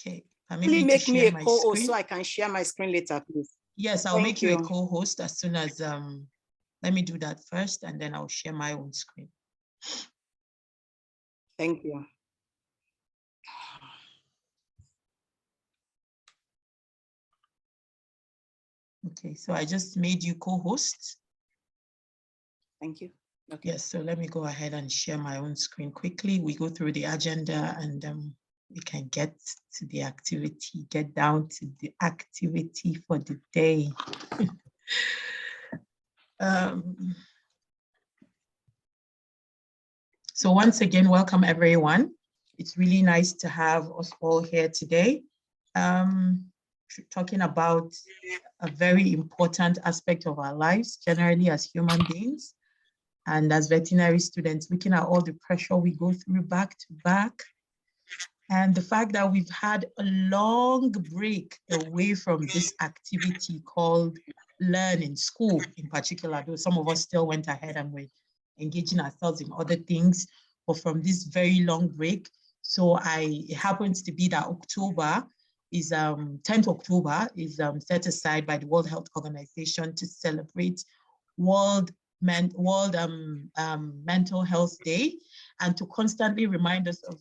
Okay. Please make me a co-host so I can share my screen later, please. Yes, I'll make you a co-host as soon as, let me do that first, and then I'll share my own screen. Thank you. Okay, so I just made you co-host. Thank you. Okay. Yes, so let me go ahead and share my own screen quickly. We go through the agenda and we can get to the activity, get down to the activity for the day. So once again, welcome everyone. It's really nice to have us all here today, talking about a very important aspect of our lives, generally as human beings, and as veterinary students, looking at all the pressure we go through back to back, and the fact that we've had a long break away from this activity called learning, school in particular, though some of us still went ahead and were engaging ourselves in other things, but from this very long break. So it happens to be that October is 10th October is set aside by the World Health Organization to celebrate World Mental Health Day, and to constantly remind us of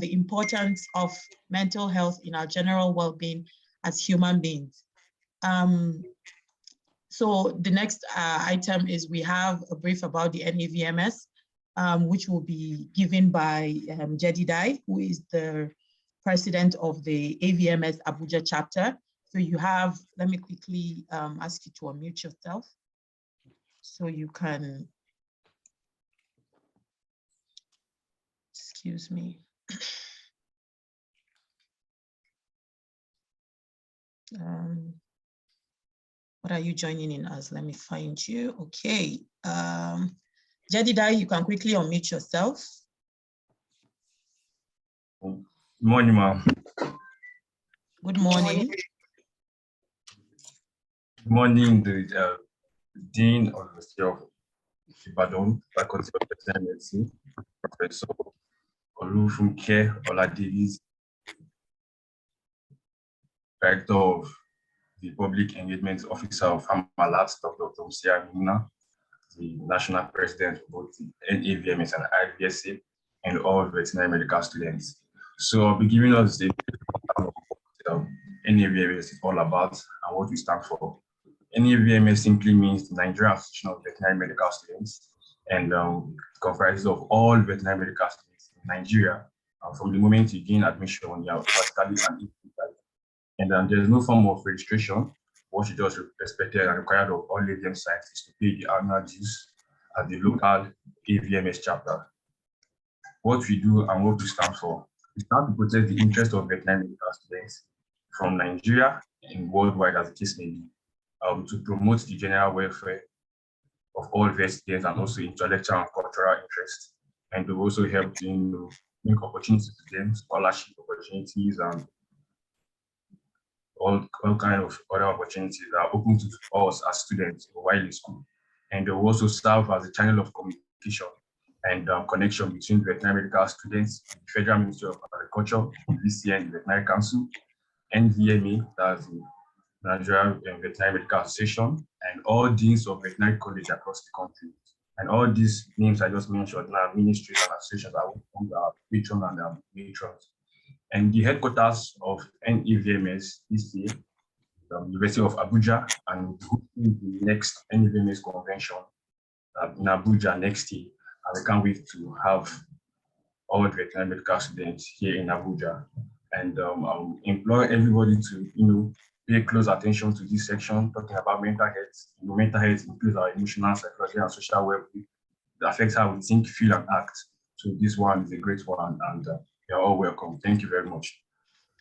the importance of mental health in our general well-being as human beings. So the next item is we have a brief about the NAVMS, which will be given by Jedidai, who is the president of the AVMS Abuja chapter. So you have, let me quickly ask you to unmute yourself so you can, excuse me. What are you joining in as? Let me find you. Okay. Jedidai, you can quickly unmute yourself. Good morning, ma'am. Good morning. Good morning, the Dean of the University of Ibadan, Faculty of Veterinary Medicine, Professor Olufunke Ola-Davies, Director of the Public Engagement Officer of Labs, Dr. Tomsia Mina, the National President of both the NAVMS and IVSA, and all veterinary medical students. So I'll be giving us the NAVMS is all about and what we stand for. NAVMS simply means the Nigerian Association of Veterinary Medical Students, and comprises of all veterinary medical students in Nigeria. From the moment you gain admission, you are practically an intern. And there's no form of registration. What you just expected and required of all AVM sites is to pay the annual dues at the local AVMS chapter. What we do and what we stand for. We stand to protect the interest of veterinary medical students from Nigeria and worldwide, as the case may be, to promote the general welfare of all vet students and also intellectual and cultural interests, and to also help to make opportunities to them, scholarship opportunities, and all kinds of other opportunities that are open to us as students while in school. And they will also serve as a channel of communication and connection between veterinary medical students, the Federal Ministry of Agriculture, VCN, the Veterinary Council, NVMA, that's the Nigerian Veterinary Medical Association, and all deans of veterinary college across the country. And all these names I just mentioned now, ministries and associations are our patrons and our matrons. And the headquarters of NAVMS this year, the University of Abuja, and the next NAVMS convention in Abuja next year. And we can't wait to have all the veterinary medical students here in Abuja. And implore everybody to pay close attention to this section, talking about mental health. Mental health includes our emotional, psychological, and social well-being. It affects how we think, feel, and act. So this one is a great one, and you're all welcome. Thank you very much.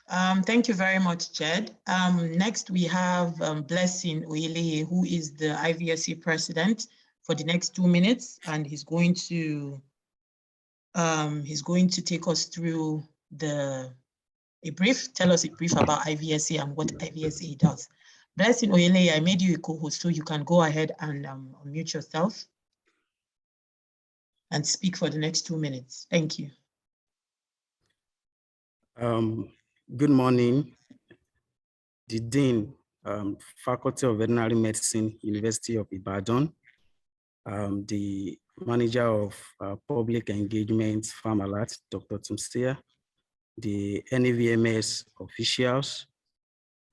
Thank you very much, Jed. Next, we have Blessing Oyeleye, who is the IVSA president, for the next 2 minutes, and he's going to take us through tell us a brief about IVSA and what IVSA does. Blessing Oyeleye, I made you a co-host, so you can go ahead and unmute yourself and speak for the next 2 minutes. Thank you. Good morning, the Dean, Faculty of Veterinary Medicine, University of Ibadan, the Manager of Public Engagement, Farm Alert, Dr. Tumsia, the NAVMS officials,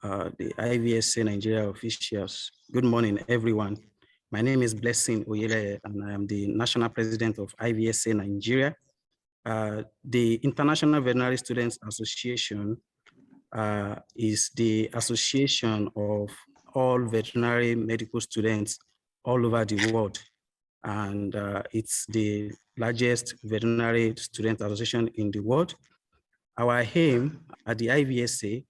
the IVSA Nigeria officials. Good morning, everyone. My name is Blessing Oyele, and I am the National President of IVSA Nigeria. The International Veterinary Students Association is the association of all veterinary medical students all over the world. And it's the largest veterinary student association in the world. Our aim at the IVSA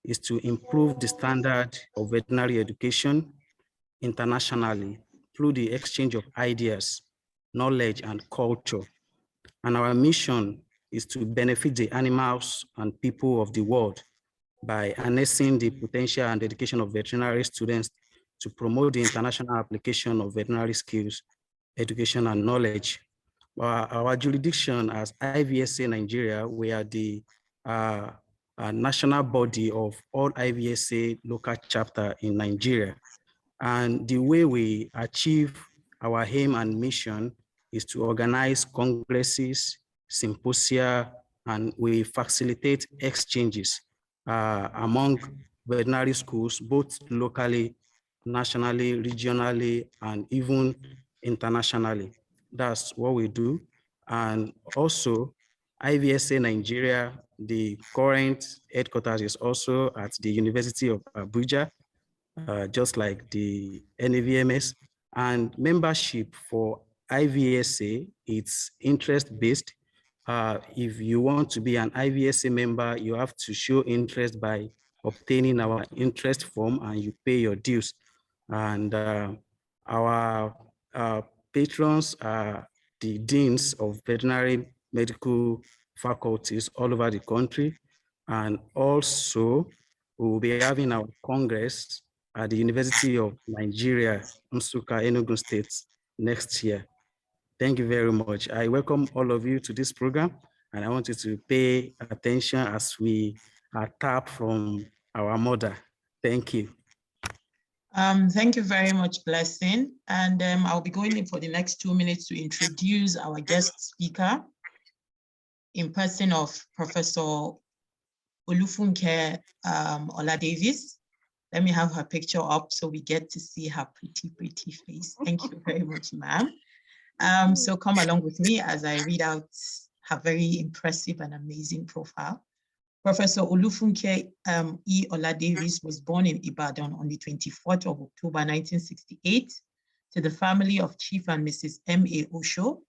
is to improve the standard of veterinary education internationally through the exchange of ideas, knowledge, and culture. And our mission is to benefit the animals and people of the world by harnessing the potential and dedication of veterinary students to promote the international application of veterinary skills, education, and knowledge. Our jurisdiction as IVSA Nigeria, we are the national body of all IVSA local chapter in Nigeria. And the way we achieve our aim and mission is to organize congresses, symposia, and we facilitate exchanges among veterinary schools, both locally, nationally, regionally, and even internationally. That's what we do. And also, IVSA Nigeria, the current headquarters is also at the University of Abuja, just like the NAVMS. And membership for IVSA, it's interest-based. If you want to be an IVSA member, you have to show interest by obtaining our interest form and you pay your dues. And our patrons are the deans of veterinary medical faculties all over the country. And also, we will be having our Congress at the University of Nigeria, Nsukka, Enugu State next year. Thank you very much. I welcome all of you to this program, and I want you to pay attention as we are tapped from our mother. Thank you. Thank you very much, Blessing. And I'll be going in for the next 2 minutes to introduce our guest speaker in person of Professor Olufunke Ola-Davies. Let me have her picture up so we get to see her pretty, pretty face. Thank you very much, ma'am. So come along with me as I read out her very impressive and amazing profile. Professor Olufunke E. Ola-Davies was born in Ibadan on the 24th of October, 1968, to the family of Chief and Mrs. M.A. Osho.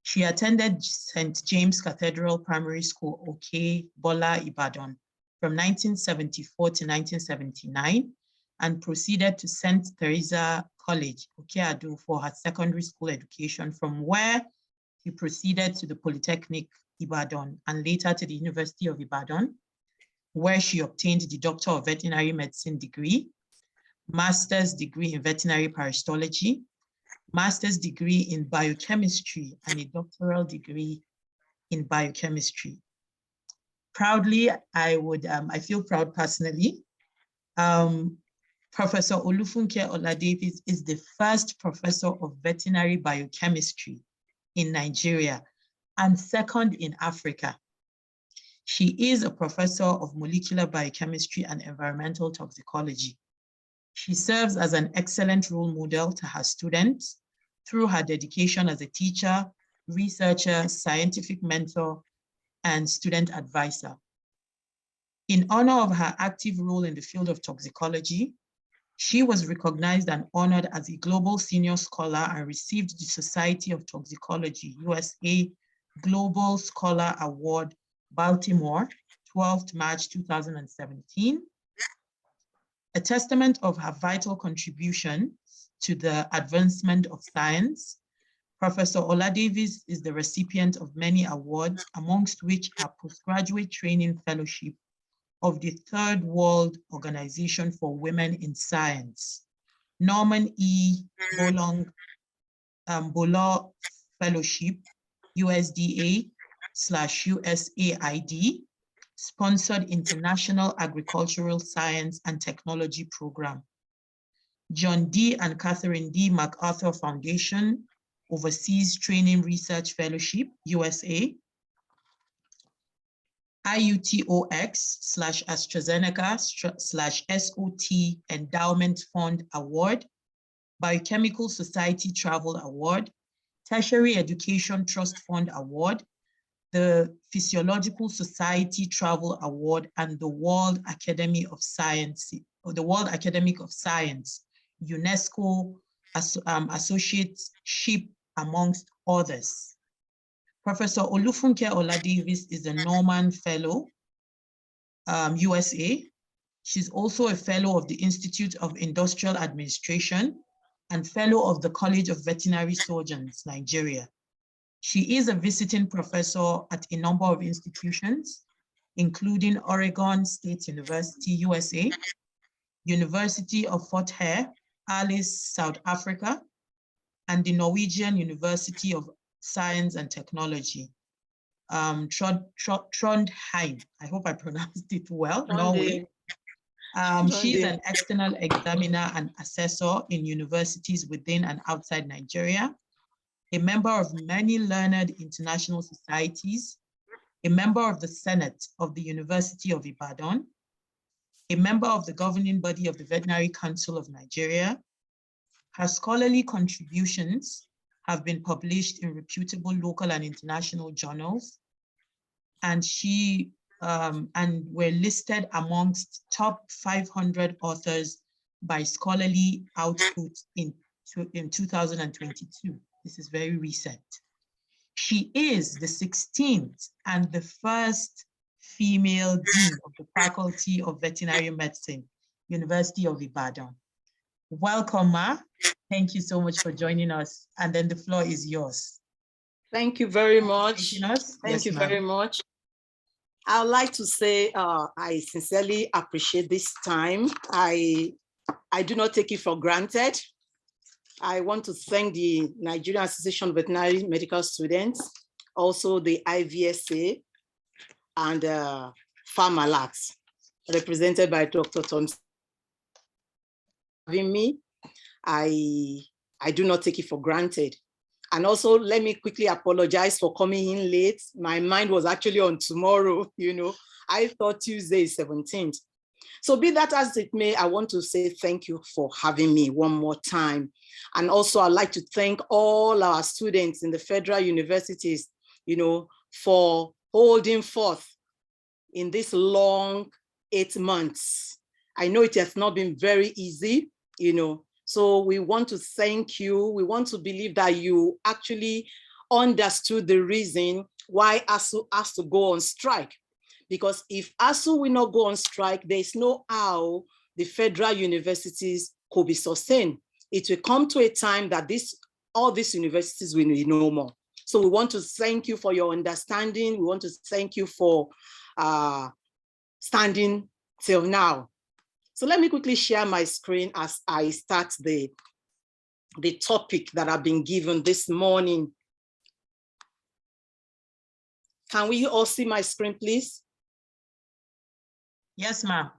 She attended St. James Cathedral Primary School, Oke, Bola, Ibadan, from 1974 to 1979, and proceeded to St. Teresa College, Okeado, for her secondary school education, from where she proceeded to the Polytechnic Ibadan and later to the University of Ibadan, where she obtained the Doctor of Veterinary Medicine degree, Master's degree in Veterinary Parasitology, Master's degree in Biochemistry, and a doctoral degree in Biochemistry. Proudly, I feel proud personally. Professor Olufunke Ola-Davies is the first professor of veterinary biochemistry in Nigeria and second in Africa. She is a professor of molecular biochemistry and environmental toxicology. She serves as an excellent role model to her students through her dedication as a teacher, researcher, scientific mentor, and student advisor. In honor of her active role in the field of toxicology, she was recognized and honored as a global senior scholar and received the Society of Toxicology, USA Global Scholar Award, Baltimore, 12th March 2017. A testament of her vital contribution to the advancement of science, Professor Ola-Davies is the recipient of many awards, amongst which are postgraduate training fellowship of the Third World Organization for Women in Science, Norman E. Bolong Fellowship, USDA/USAID, sponsored International Agricultural Science and Technology Program. John D. and Catherine D. MacArthur Foundation, Overseas Training Research Fellowship, USA. IUTOX/AstraZeneca/SOT Endowment Fund Award, Biochemical Society Travel Award, Tertiary Education Trust Fund Award, the Physiological Society Travel Award, and the World Academy of Science, UNESCO Associateship, amongst others. Professor Olufunke Ola-Davies is a Norman Fellow, USA. She's also a Fellow of the Institute of Industrial Administration and Fellow of the College of Veterinary Surgeons, Nigeria. She is a visiting professor at a number of institutions, including Oregon State University, USA, University of Fort Hare, Alice, South Africa, and the Norwegian University of Science and Technology, Trondheim. I hope I pronounced it well, Norway. She's an external examiner and assessor in universities within and outside Nigeria, a member of many learned international societies, a member of the Senate of the University of Ibadan, a member of the governing body of the Veterinary Council of Nigeria. Her scholarly contributions have been published in reputable local and international journals, and she and were listed amongst top 500 authors by scholarly output in 2022. This is very recent. She is the 16th and the first female dean of the Faculty of Veterinary Medicine, University of Ibadan. Welcome, Ma. Thank you so much for joining us. And then the floor is yours. Thank you very much. Thank you very much. I would like to say I sincerely appreciate this time. I do not take it for granted. I want to thank the Nigerian Association of Veterinary Medical Students, also the IVSA, and Pharmalax, represented by Dr. Thompson. Having me, I do not take it for granted. And also, let me quickly apologize for coming in late. My mind was actually on tomorrow, you know. I thought Tuesday is 17th. So be that as it may, I want to say thank you for having me one more time. And also, I'd like to thank all our students in the federal universities, you know, for holding forth in this long 8 months. I know it has not been very easy, you know, so we want to thank you. We want to believe that you actually understood the reason why ASU has to go on strike. Because if ASU will not go on strike, there's no how the federal universities could be sustained. It will come to a time that all these universities will be no more. So we want to thank you for your understanding. We want to thank you for standing till now. So let me quickly share my screen as I start the topic that I've been given this morning. Can we all see my screen, please? Yes, ma'am.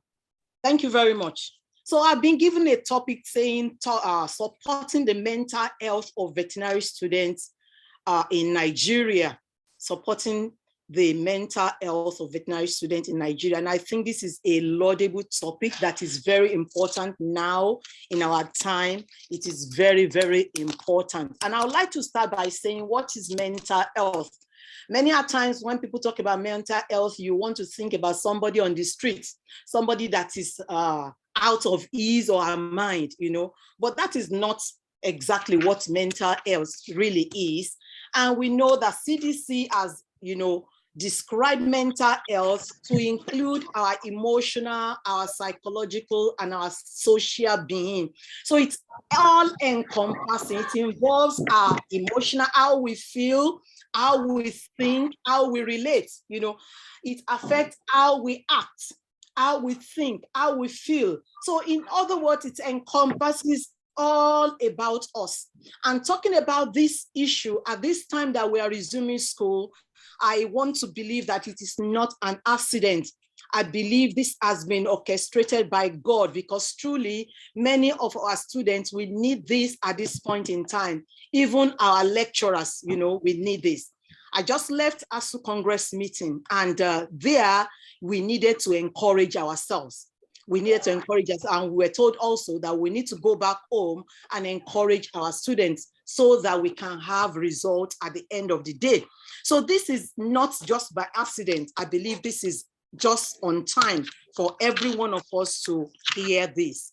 Thank you very much. So I've been given a topic saying supporting the mental health of veterinary students in Nigeria, supporting the mental health of veterinary students in Nigeria. And I think this is a laudable topic that is very important now in our time. It is very, very important. And I would like to start by saying, what is mental health? Many a times when people talk about mental health, you want to think about somebody on the streets, somebody that is out of his or her mind, you know, but that is not exactly what mental health really is. And we know that CDC has, you know, described mental health to include our emotional, our psychological, and our social being. So it's all encompassing. It involves our emotional, how we feel, how we think, how we relate, you know. It affects how we act, how we think, how we feel. So in other words, it encompasses all about us. And talking about this issue at this time that we are resuming school, I want to believe that it is not an accident. I believe this has been orchestrated by God, because truly many of our students will need this at this point in time. Even our lecturers, you know, we need this. I just left ASU Congress meeting, and there we needed to encourage ourselves. We needed to encourage us, and we were told also that we need to go back home and encourage our students so that we can have results at the end of the day. So this is not just by accident. I believe this is just on time for every one of us to hear this.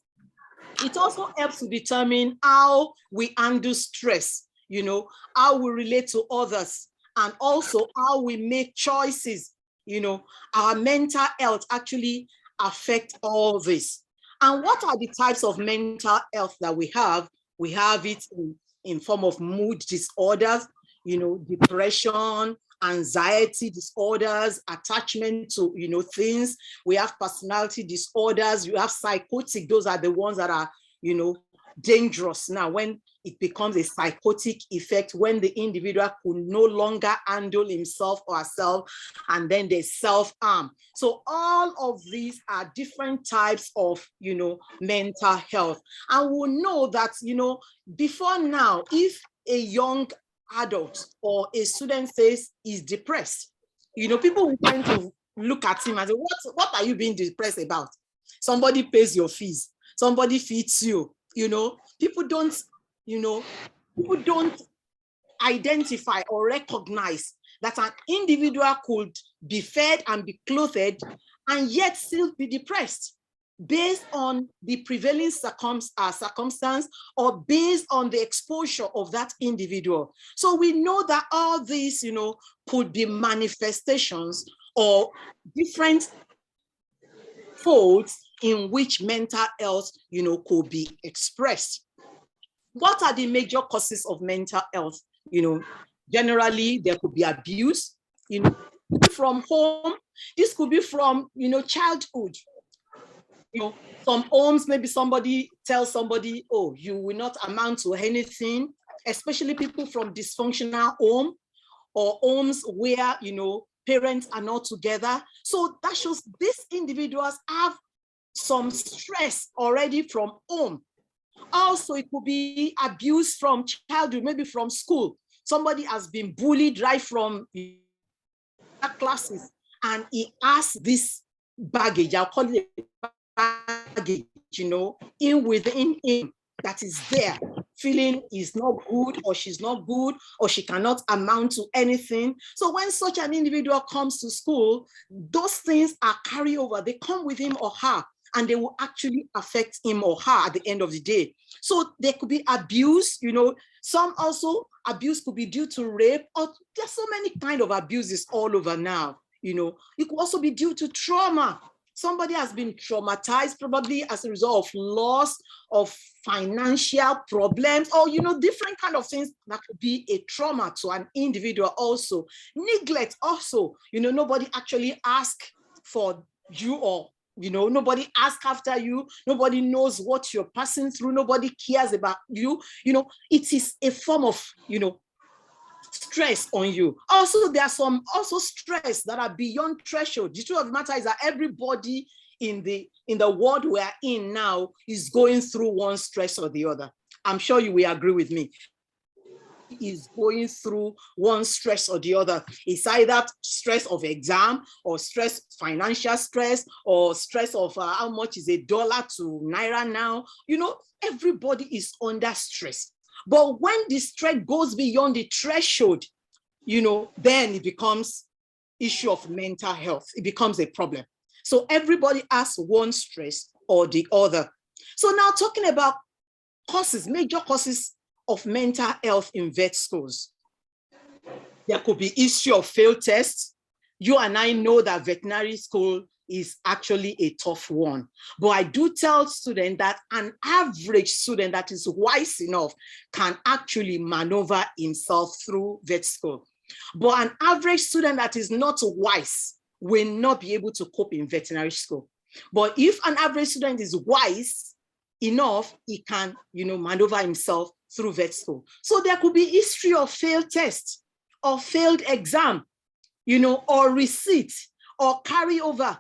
It also helps to determine how we handle stress, you know, how we relate to others, and also how we make choices. You know, our mental health actually affect all this. And what are the types of mental health that we have? We have it in form of mood disorders, you know, depression, anxiety disorders, attachment to, you know, things. We have personality disorders. You have psychotic. Those are the ones that are, you know, dangerous now, when it becomes a psychotic effect, when the individual could no longer handle himself or herself, and then they self-harm. So all of these are different types of, you know, mental health. And we'll know that, you know, before now, if a young adult or a student says he's depressed, you know, people will tend to look at him and say, what are you being depressed about? Somebody pays your fees, somebody feeds you, you know. People don't identify or recognize that an individual could be fed and be clothed and yet still be depressed, based on the prevailing circumstance or based on the exposure of that individual. So we know that all these, you know, could be manifestations or different folds in which mental health, you know, could be expressed. What are the major causes of mental health? You know, generally there could be abuse, you know, from home. This could be from, you know, childhood. You know, some homes, maybe somebody tells somebody, oh, you will not amount to anything, especially people from dysfunctional home or homes where, you know, parents are not together. So that shows these individuals have some stress already from home. Also, it could be abuse from childhood, maybe from school. Somebody has been bullied right from classes, and he has this baggage, I'll call it baggage, you know, within him that is there, feeling he's not good or she's not good or she cannot amount to anything. So when such an individual comes to school, those things are carried over. They come with him or her, and they will actually affect him or her at the end of the day. So there could be abuse, you know. Some also abuse could be due to rape, or there's so many kind of abuses all over now, you know. It could also be due to trauma. Somebody has been traumatized, probably as a result of loss, of financial problems, or, you know, different kind of things that could be a trauma to an individual also. Neglect also, you know, nobody actually asks for you, or, you know, nobody asks after you, nobody knows what you're passing through, nobody cares about you. You know, it is a form of, you know, stress on you. Also, there are some also stress that are beyond threshold. The truth of the matter is that everybody in the world we are in now is going through one stress or the other. I'm sure you will agree with me. Is going through one stress or the other. It's either stress of exam, or stress, financial stress, or stress of how much is $1 to naira now. You know, everybody is under stress. But when the stress goes beyond the threshold, you know, then it becomes issue of mental health. It becomes a problem. So everybody has one stress or the other. So now talking about causes, major causes of mental health in vet schools. There could be issue of failed tests. You and I know that veterinary school is actually a tough one. But I do tell students that an average student that is wise enough can actually maneuver himself through vet school. But an average student that is not wise will not be able to cope in veterinary school. But if an average student is wise enough, he can, you know, maneuver himself through vet school. So there could be history of failed tests or failed exam. you know, or receipt, or carry over,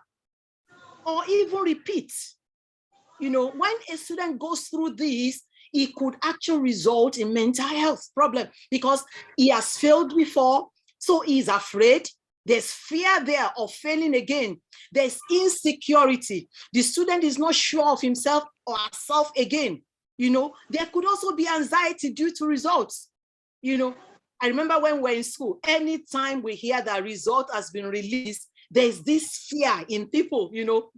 or even repeat. You know, when a student goes through this, it could actually result in mental health problem because he has failed before, so he's afraid. There's fear there of failing again. There's insecurity. The student is not sure of himself or herself again. You know, there could also be anxiety due to results. You know, I remember when we're in school, anytime we hear that result has been released, there's this fear in people, you know,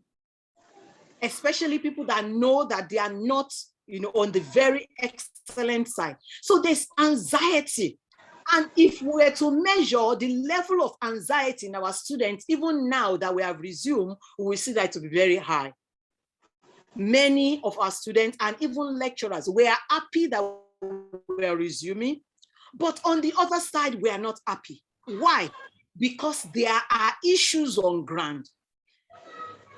especially people that know that they are not, you know, on the very excellent side. So there's anxiety. And if we were to measure the level of anxiety in our students, even now that we have resumed, we will see that to be very high. Many of our students and even lecturers, we are happy that we are resuming, but on the other side, we are not happy. Why? Because there are issues on ground.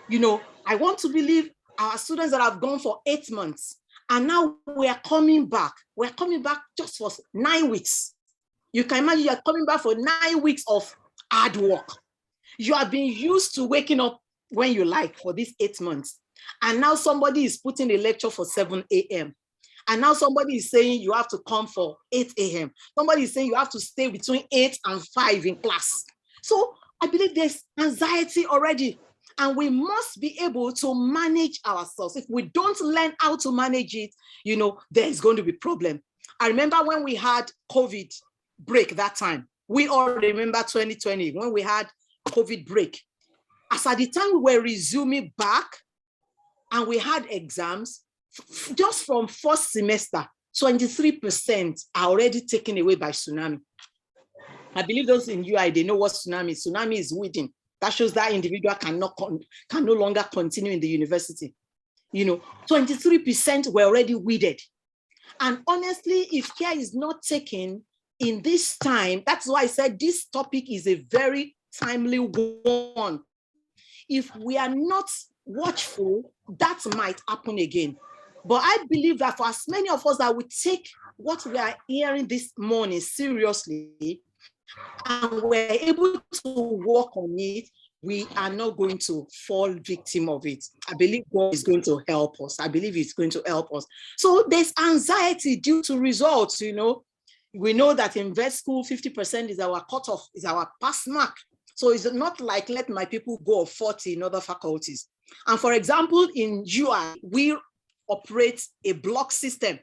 You know, I want to believe our students that have gone for 8 months, and now we are coming back. We're coming back just for 9 weeks. You can imagine you're coming back for 9 weeks of hard work. You have been used to waking up when you like for these 8 months. And now somebody is putting a lecture for 7 a.m. And now somebody is saying you have to come for 8 a.m. Somebody is saying you have to stay between 8 and 5 in class. So I believe there's anxiety already. And we must be able to manage ourselves. If we don't learn how to manage it, you know, there's going to be a problem. I remember when we had COVID break that time. We all remember 2020 when we had COVID break. As at the time we were resuming back and we had exams, just from first semester, 23% are already taken away by tsunami. I believe those in UI, they know what tsunami is. Tsunami is weeding. That shows that individual can no longer continue in the university. You know, 23% were already weeded. And honestly, if care is not taken in this time, that's why I said this topic is a very timely one. If we are not watchful, that might happen again. But I believe that for as many of us that will take what we are hearing this morning seriously, and we're able to work on it, we are not going to fall victim of it. I believe God is going to help us. I believe He's going to help us. So there's anxiety due to results, you know. We know that in vet school, 50% is our cutoff, is our pass mark. So it's not like let my people go of 40 in other faculties. And for example, in UI, we operate a block system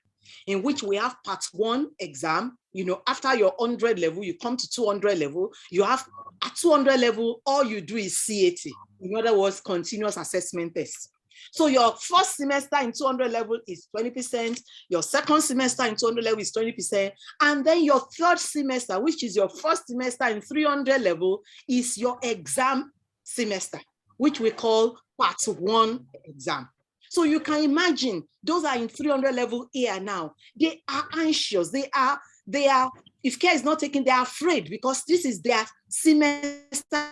in which we have part 1 exam. You know, after your 100 level, you come to 200 level. You have at 200 level, all you do is CAT. In other words, continuous assessment test. So your first semester in 200 level is 20%. Your second semester in 200 level is 20%. And then your third semester, which is your first semester in 300 level, is your exam semester, which we call part 1 exam. So you can imagine those are in 300 level here now. They are anxious. They are, if care is not taken, they are afraid because this is their semester.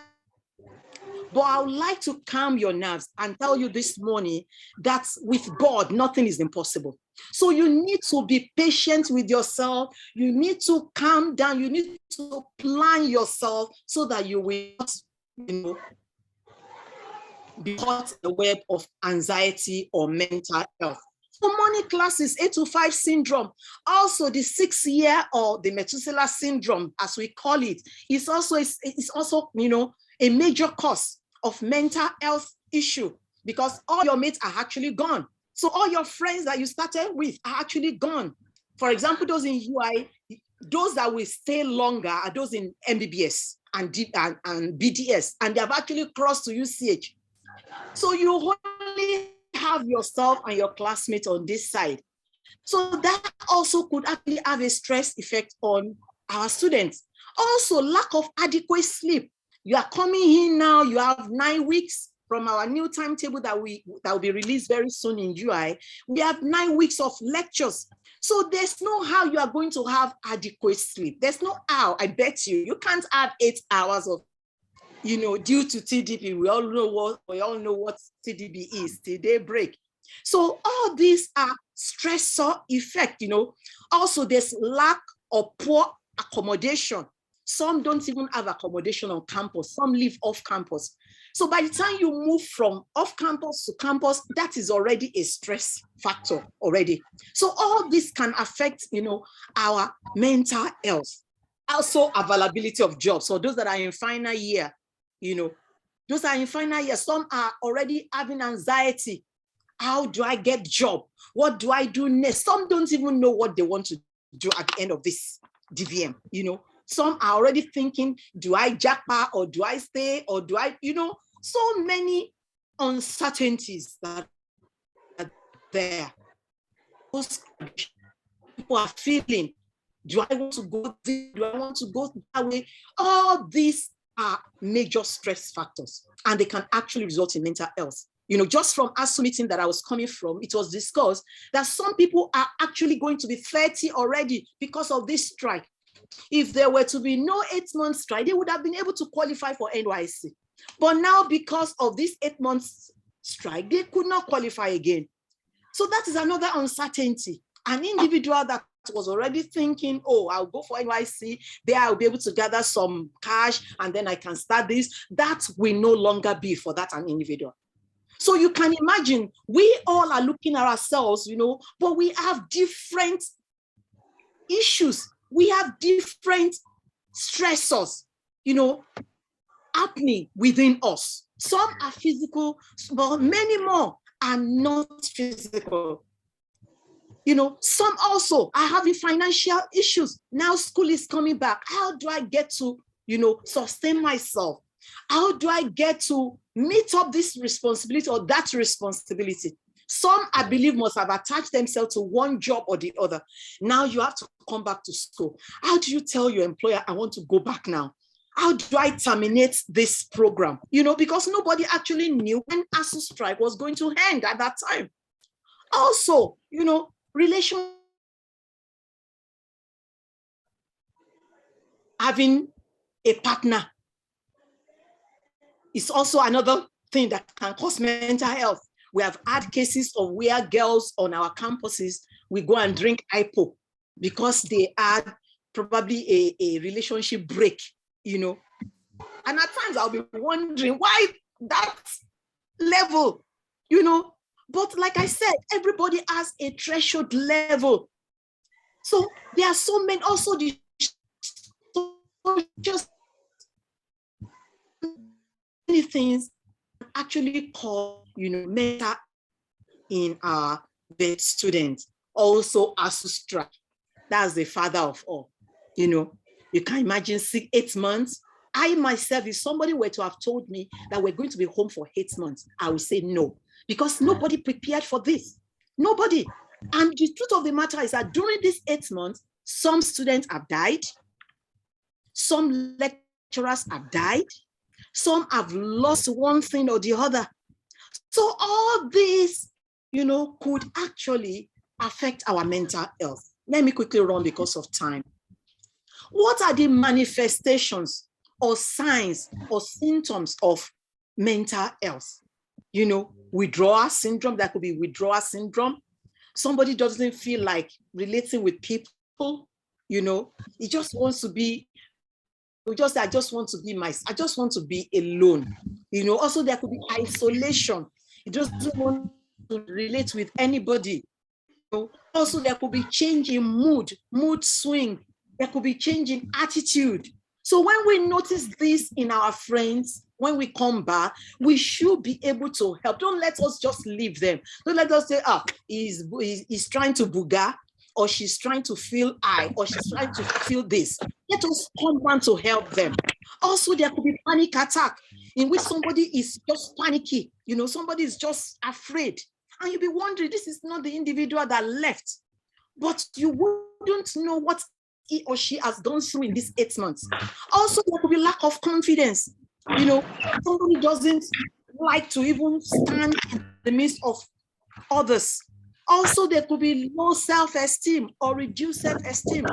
But I would like to calm your nerves and tell you this morning that with God, nothing is impossible. So you need to be patient with yourself. You need to calm down. You need to plan yourself so that you will not, you know, be caught in the web of anxiety or mental health. So morning classes, 8 to 5 syndrome, also the 6-year or the Methuselah syndrome, as we call it, is also, you know, a major cause of mental health issue because all your mates are actually gone. So all your friends that you started with are actually gone. For example, those in UI, those that will stay longer are those in MBBS and BDS, and they have actually crossed to UCH. So you only have yourself and your classmates on this side. So that also could actually have a stress effect on our students. Also, lack of adequate sleep. You are coming in now, you have 9 weeks from our new timetable that will be released very soon in UI. We have 9 weeks of lectures. So there's no how you are going to have adequate sleep. There's no how, I bet you can't have 8 hours of, you know, due to TDP. We all know what TDP is, till daybreak. So all these are stressor effect, you know. Also, there's lack of poor accommodation. Some don't even have accommodation on campus. Some live off campus. So by the time you move from off campus to campus, that is already a stress factor already. So all this can affect, our mental health. Also availability of jobs. So those that are in final year, those are in final year, some are already having anxiety. How do I get job? What do I do next? Some don't even know what they want to do at the end of this DVM, Some are already thinking, do I jackpot or do I stay or do I, so many uncertainties that are there. Those people are feeling, do I want to go this? Do I want to go that way? All these are major stress factors, and they can actually result in mental health. Just from ASU meeting that I was coming from, it was discussed that some people are actually going to be 30 already because of this strike. If there were to be no 8-month strike, they would have been able to qualify for NYC. But now, because of this 8-month strike, they could not qualify again. So that is another uncertainty. An individual that was already thinking, oh, I'll go for NYC, there I'll be able to gather some cash, and then I can start this. That will no longer be for that an individual. So you can imagine, we all are looking at ourselves, but we have different issues. We have different stressors, happening within us. Some are physical, but many more are not physical. Some also are having financial issues. Now school is coming back. How do I get to, sustain myself? How do I get to meet up this responsibility or that responsibility? Some, I believe, must have attached themselves to one job or the other. Now you have to come back to school. How do you tell your employer, I want to go back now? How do I terminate this program? Because nobody actually knew when ASU strike was going to end at that time. Also, relation, having a partner is also another thing that can cause mental health. We have had cases of where girls on our campuses, we go and drink IPO because they had probably a relationship break, And at times I'll be wondering why that level, But like I said, everybody has a threshold level. So there are so many, also the just many things actually call, mental in our vet students. Also ASU strike. That's the father of all. You can imagine 8 months. I myself, if somebody were to have told me that we're going to be home for 8 months, I would say no, because nobody prepared for this. Nobody. And the truth of the matter is that during these 8 months, some students have died. Some lecturers have died. Some have lost one thing or the other. So all this, could actually affect our mental health. Let me quickly run because of time. What are the manifestations or signs or symptoms of mental health? Withdrawal syndrome. That could be withdrawal syndrome. Somebody doesn't feel like relating with people, he just wants to be, I just want to be alone. Also there could be isolation. He doesn't want to relate with anybody. Also there could be change in mood swing. There could be change in attitude. So when we notice this in our friends, when we come back, we should be able to help. Don't let us just leave them. Don't let us say, he's trying to booga, or she's trying to feel high, or she's trying to feel this. Let us come down to help them. Also, there could be panic attack in which somebody is just panicky. Somebody is just afraid. And you'll be wondering, this is not the individual that left. But you wouldn't know what he or she has gone through in these 8 months. Also, there could be lack of confidence. Somebody doesn't like to even stand in the midst of others. Also, there could be low self-esteem or reduced self-esteem.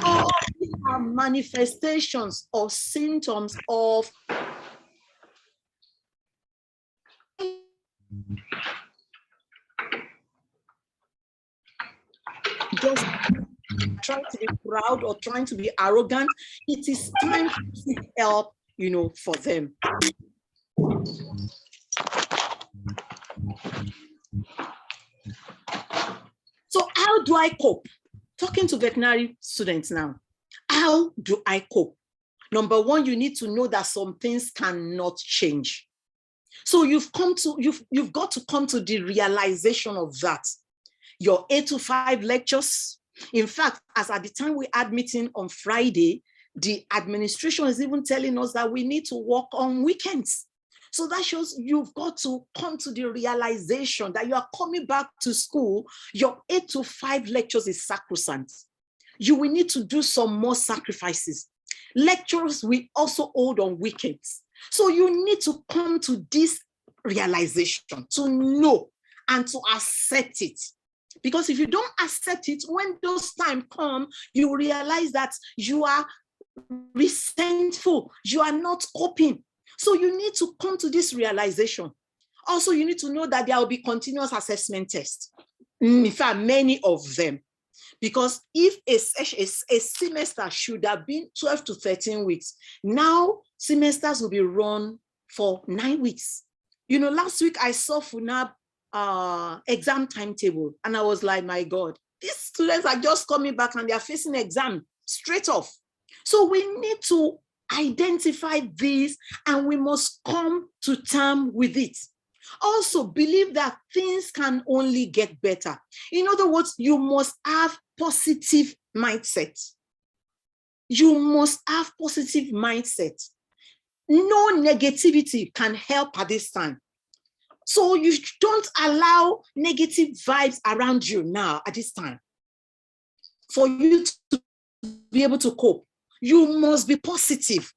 All these are manifestations or symptoms of just trying to be proud or trying to be arrogant, it is time to seek help, for them. So how do I cope? Talking to veterinary students now, how do I cope? Number one, you need to know that some things cannot change. So you've got to come to the realization of that. Your 8 to 5 lectures. In fact, as at the time we had meeting on Friday, the administration is even telling us that we need to work on weekends. So that shows you've got to come to the realization that you are coming back to school. Your 8 to 5 lectures is sacrosanct. You will need to do some more sacrifices. Lectures we also hold on weekends. So you need to come to this realization, to know and to accept it. Because if you don't accept it, when those times come, you realize that you are resentful, you are not coping. So you need to come to this realization. Also, you need to know that there will be continuous assessment tests. In fact, many of them. Because if a semester should have been 12 to 13 weeks, now semesters will be run for 9 weeks. Last week I saw FUNAB exam timetable, and I was like, my God, these students are just coming back and they are facing exam straight off. So we need to identify this and we must come to terms with it. Also believe that things can only get better. In other words, you must have positive mindset. You must have positive mindset. No negativity can help at this time. So you don't allow negative vibes around you now at this time. For you to be able to cope, you must be positive,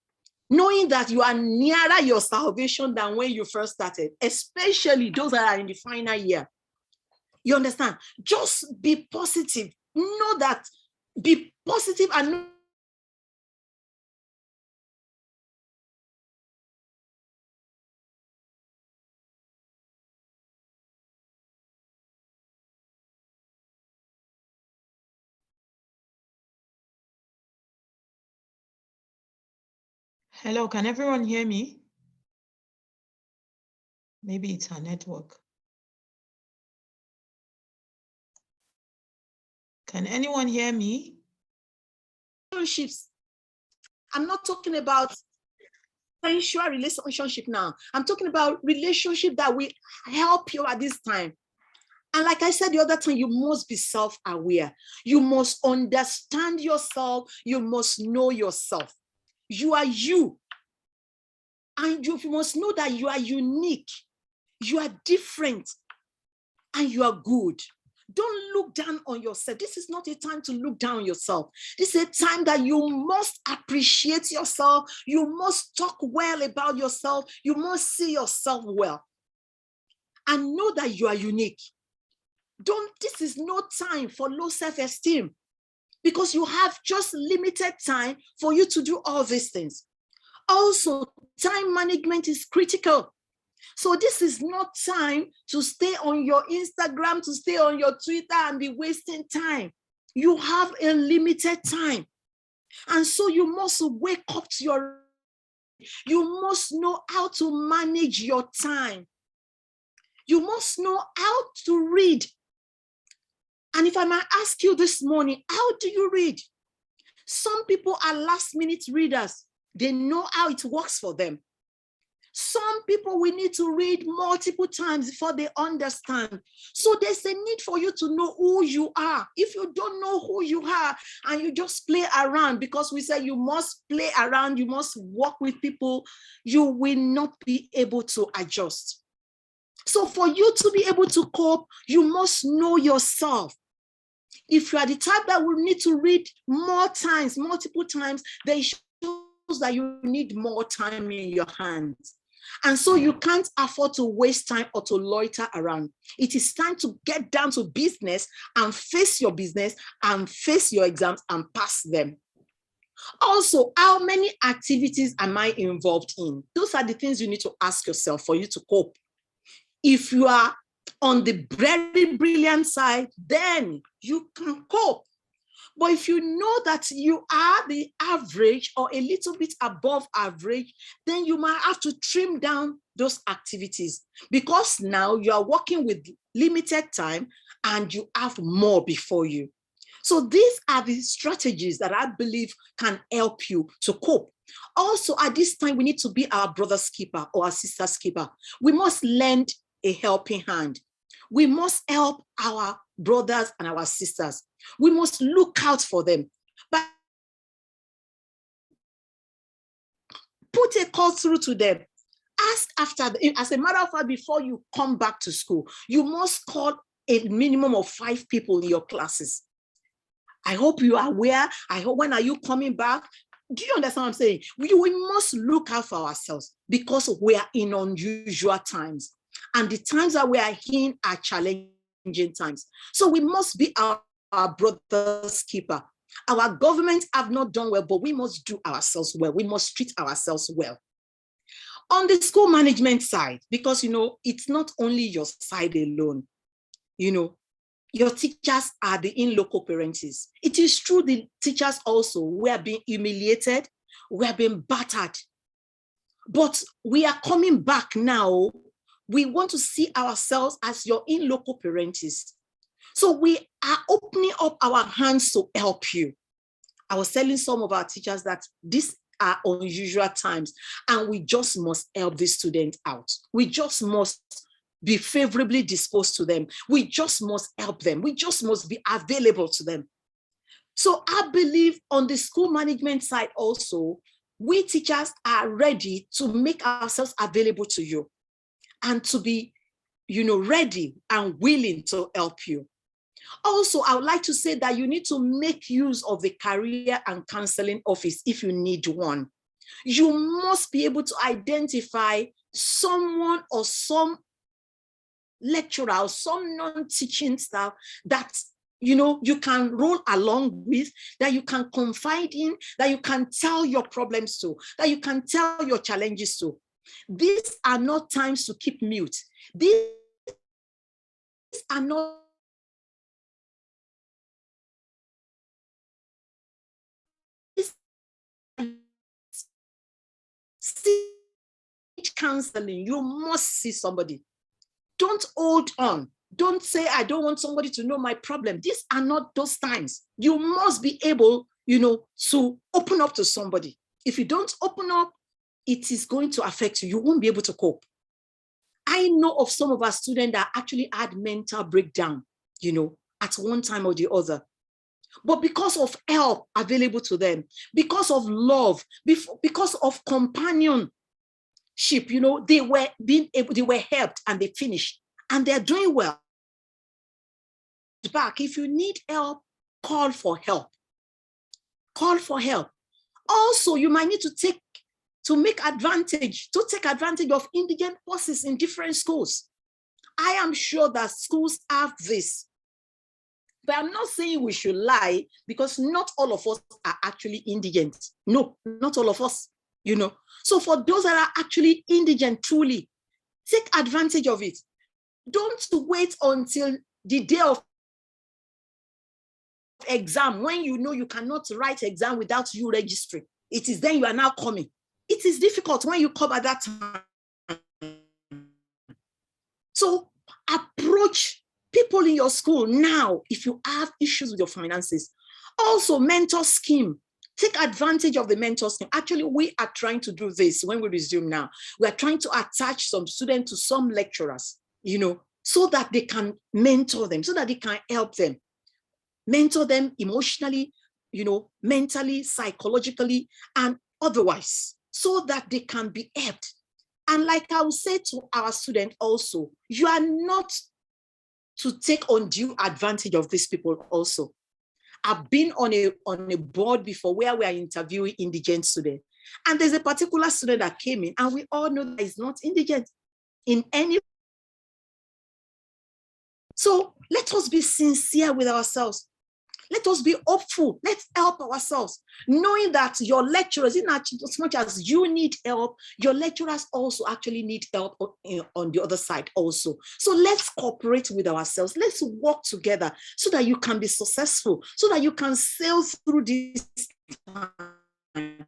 knowing that you are nearer your salvation than when you first started, especially those that are in the final year. You understand? Just be positive. Know that, be positive and know. Hello, can everyone hear me? Maybe it's our network. Can anyone hear me? Relationships. I'm not talking about sensual relationship now. I'm talking about relationship that will help you at this time. And like I said the other time, you must be self-aware. You must understand yourself. You must know yourself. You are you. And you must know that you are unique. You are different. And you are good. Don't look down on yourself. This is not a time to look down on yourself. This is a time that you must appreciate yourself. You must talk well about yourself. You must see yourself well. And know that you are unique. This is no time for low self-esteem, because you have just limited time for you to do all these things. Also, time management is critical. So this is not time to stay on your Instagram, to stay on your Twitter and be wasting time. You have a limited time. And so you must wake up to you must know how to manage your time. You must know how to read. And if I might ask you this morning, how do you read? Some people are last-minute readers. They know how it works for them. Some people we need to read multiple times before they understand. So there's a need for you to know who you are. If you don't know who you are and you just play around, because we say you must play around, you must work with people, you will not be able to adjust. So for you to be able to cope, you must know yourself. If you are the type that will need to read more times, multiple times, then it shows that you need more time in your hands. And so you can't afford to waste time or to loiter around. It is time to get down to business and face your business and face your exams and pass them. Also, how many activities am I involved in? Those are the things you need to ask yourself for you to cope. If you are on the very brilliant side, then you can cope. But if you know that you are the average or a little bit above average, then you might have to trim down those activities, because now you are working with limited time and you have more before you. So these are the strategies that I believe can help you to cope. Also, at this time, we need to be our brother's keeper or our sister's keeper. We must lend a helping hand. We must help our brothers and our sisters. We must look out for them. But put a call through to them. Ask after, as a matter of fact, before you come back to school, you must call a minimum of 5 people in your classes. I hope you are aware. I hope, when are you coming back? Do you understand what I'm saying? We must look out for ourselves, because we are in unusual times. And the times that we are in are challenging times. So we must be our brother's keeper. Our government have not done well, but we must do ourselves well. We must treat ourselves well. On the school management side, because, it's not only your side alone, your teachers are the in-loco parents. It is true, the teachers also were being humiliated, we are being battered. But we are coming back now. We want to see ourselves as your in-loco parents. So we are opening up our hands to help you. I was telling some of our teachers that these are unusual times and we just must help the student out. We just must be favorably disposed to them. We just must help them. We just must be available to them. So I believe on the school management side also, we teachers are ready to make ourselves available to you and to be, ready and willing to help you. Also, I would like to say that you need to make use of the career and counseling office if you need one. You must be able to identify someone or some lecturer or some non-teaching staff that you can roll along with, that you can confide in, that you can tell your problems to, that you can tell your challenges to. These are not times to keep mute. These are not counseling. You must see somebody. Don't hold on. Don't say, I don't want somebody to know my problem. These are not those times. You must be able, to open up to somebody. If you don't open up, it is going to affect you. You won't be able to cope. I know of some of our students that actually had mental breakdown, at one time or the other. But because of help available to them, because of love, because of companionship, they were helped and they finished and they're doing well. Back, if you need help, call for help. Call for help. Also, you might need to take advantage of indigent courses in different schools. I am sure that schools have this. But I'm not saying we should lie, because not all of us are actually indigent. No, not all of us, So for those that are actually indigent, truly, take advantage of it. Don't wait until the day of exam, when you cannot write exam without you registering. It is then you are now coming. It is difficult when you come at that time. So approach people in your school now if you have issues with your finances. Also, mentor scheme. Take advantage of the mentor scheme. Actually, we are trying to do this when we resume now. We are trying to attach some students to some lecturers, so that they can mentor them, so that they can help them. Mentor them emotionally, mentally, psychologically, and otherwise, so that they can be helped. And like I will say to our students also, you are not to take undue advantage of these people also. I've been on a board before where we are interviewing indigent students. And there's a particular student that came in, and we all know that he's not indigent in any. So let us be sincere with ourselves. Let us be hopeful. Let's help ourselves, knowing that your lecturers, in as much as you need help, your lecturers also actually need help on the other side also. So let's cooperate with ourselves. Let's work together so that you can be successful, so that you can sail through this time.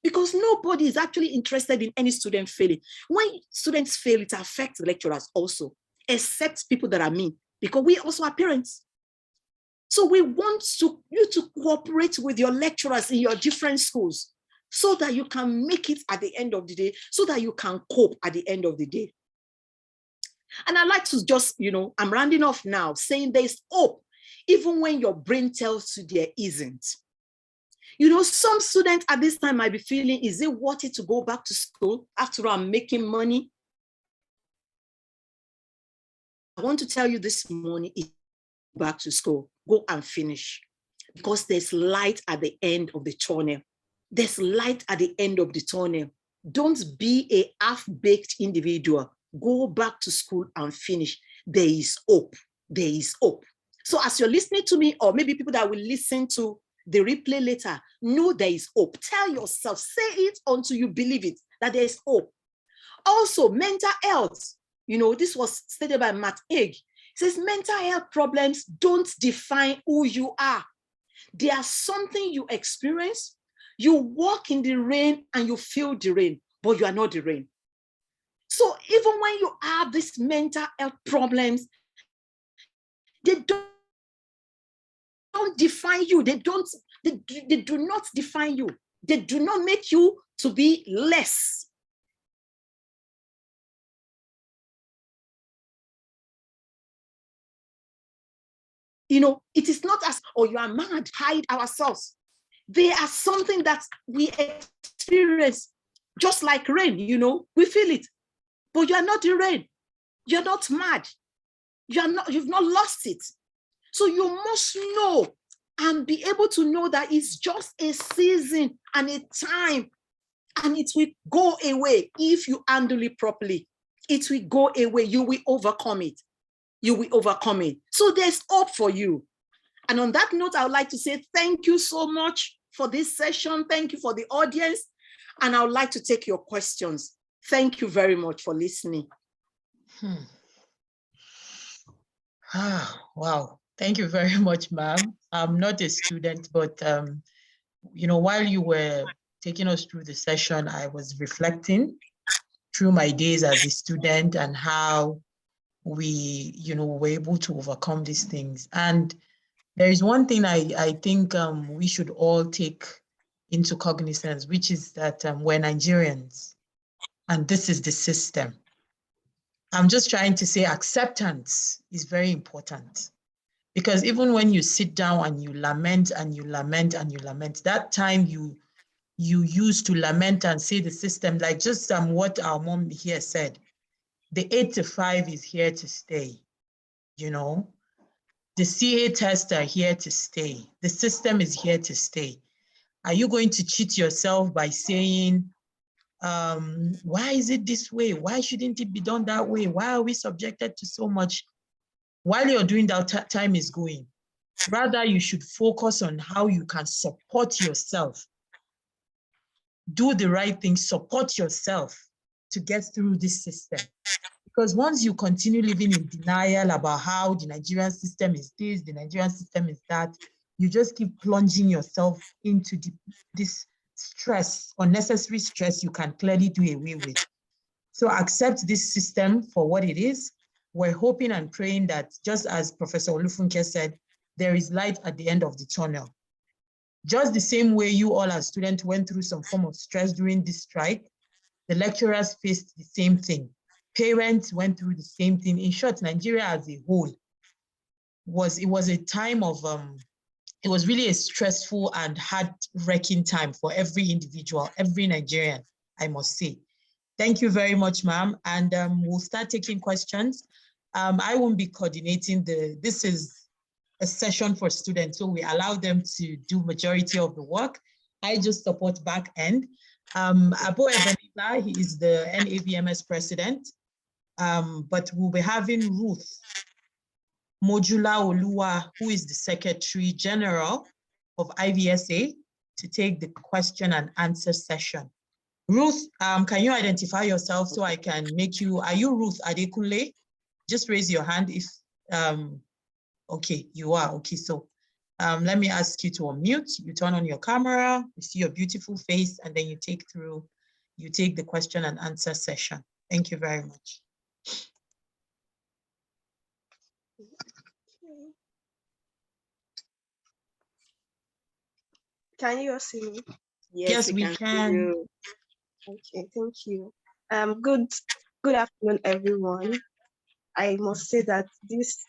Because nobody is actually interested in any student failing. When students fail, it affects the lecturers also, except people that are mean, because we also are parents. So we want you to cooperate with your lecturers in your different schools so that you can make it at the end of the day, so that you can cope at the end of the day. And I'd like to just, I'm rounding off now saying there's hope, even when your brain tells you there isn't. Some students at this time might be feeling, is it worth it to go back to school? After all, I'm making money. I want to tell you this morning, back to school, go and finish, because there's light at the end of the tunnel. There's light at the end of the tunnel. Don't be a half-baked individual. Go back to school and finish. There is hope. There is hope. So as you're listening to me, or maybe people that will listen to the replay later, know there is hope. Tell yourself, say it until you believe it, that there is hope. Also, mental health. This was stated by Matt Haig. Says mental health problems don't define who you are. They are something you experience. You walk in the rain and you feel the rain, but you are not the rain. So even when you have these mental health problems, they don't define you. They do not define you. They do not make you to be less. It is not as, you are mad, hide ourselves. They are something that we experience, just like rain, we feel it. But you are not the rain. You're not mad. You've not lost it. So you must know and be able to know that it's just a season and a time, and it will go away if you handle it properly. It will go away. You will overcome it. You will overcome it. So there's hope for you. And on that note, I would like to say thank you so much for this session. Thank you for the audience. And I would like to take your questions. Thank you very much for listening. Wow. Thank you very much, ma'am. I'm not a student, but while you were taking us through the session, I was reflecting through my days as a student and how we, were able to overcome these things. And there is one thing I think we should all take into cognizance, which is that we're Nigerians, and this is the system. I'm just trying to say acceptance is very important, because even when you sit down and you lament and you lament and you lament, that time you use to lament and say the system, like just what our mom here said, the 8 to 5 is here to stay, The CA tests are here to stay. The system is here to stay. Are you going to cheat yourself by saying, why is it this way? Why shouldn't it be done that way? Why are we subjected to so much? While you're doing that, time is going. Rather, you should focus on how you can support yourself. Do the right thing, support yourself to get through this system. Because once you continue living in denial about how the Nigerian system is this, the Nigerian system is that, you just keep plunging yourself into this stress, unnecessary stress you can clearly do away with. So accept this system for what it is. We're hoping and praying that, just as Professor Olufunke said, there is light at the end of the tunnel. Just the same way you all as students went through some form of stress during this strike, the lecturers faced the same thing. Parents went through the same thing. In short, Nigeria as a whole was a time of, it was really a stressful and heart-wrecking time for every individual, every Nigerian, I must say. Thank you very much, ma'am. And we'll start taking questions. I won't be coordinating this is a session for students, so we allow them to do majority of the work. I just support back end. Abo Ebenezer, he is the NAVMS president, but we'll be having Ruth Modula Olua, who is the Secretary General of IVSA, to take the question and answer session. Ruth, can you identify yourself so I can make you, are you Ruth Adekunle? Just raise your hand if, okay, you are, okay, so let me ask you to unmute, you turn on your camera, you see your beautiful face, and then you take the question and answer session. Thank you very much. Can you see me? Yes, we can. Okay, thank you. Good afternoon, everyone. I must say that this,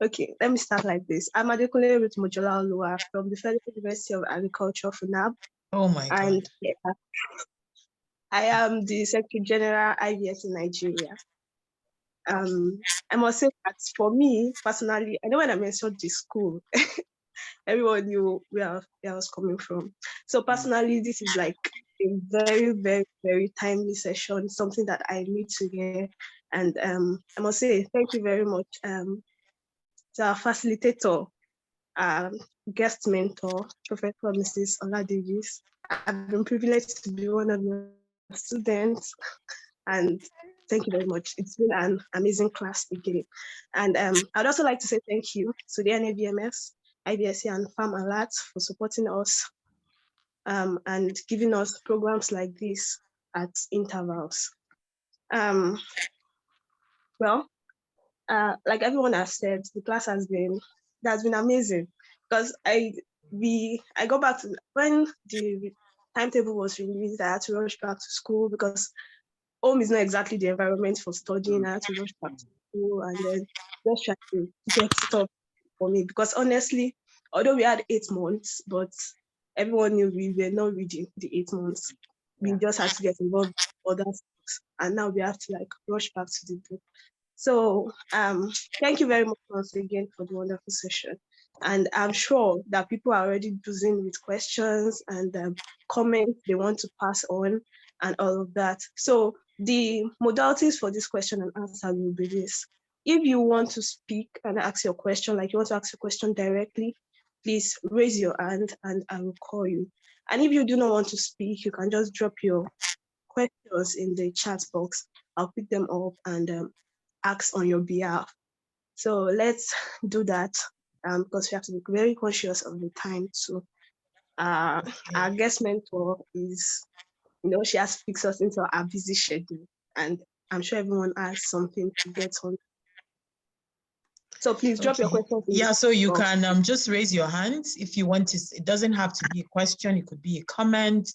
okay, let me start like this. I'm Adekunle Ruth Mojola Olua from the Federal University of Agriculture, FUNAB. Oh my God. And yeah, I am the Secretary General IVS in Nigeria. I must say that for me, personally, I know when I mentioned the school, everyone knew where I was coming from. So personally, this is like a very, very, very timely session, something that I need to hear. And I must say, thank you very much to our facilitator, guest mentor, Professor Mrs. Ola-Davies. I've been privileged to be one of your students, and thank you very much. It's been an amazing class again. And I'd also like to say thank you to the NABMS, IBSC, and Farm Alert for supporting us and giving us programs like this at intervals. Well, like everyone has said, the class has been amazing, because I go back to when the timetable was released. I had to rush back to school because home is not exactly the environment for studying. I had to rush back to school and then just try to get stuff for me, because honestly, although we had 8 months, but everyone knew we were not reading the 8 months. We just had to get involved with other stuff, and now we have to like rush back to the book. So thank you very much once again for the wonderful session. And I'm sure that people are already buzzing with questions and comments they want to pass on and all of that. So the modalities for this question and answer will be this. If you want to speak and ask your question, like you want to ask your question directly, please raise your hand and I will call you. And if you do not want to speak, you can just drop your questions in the chat box. I'll pick them up and ask on your behalf. So let's do that because we have to be very conscious of the time too. Our guest mentor is, she has fixed us into our busy schedule, and I'm sure everyone has something to get on. So please drop your questions. Yeah, so you can just raise your hands if you want to. It doesn't have to be a question. It could be a comment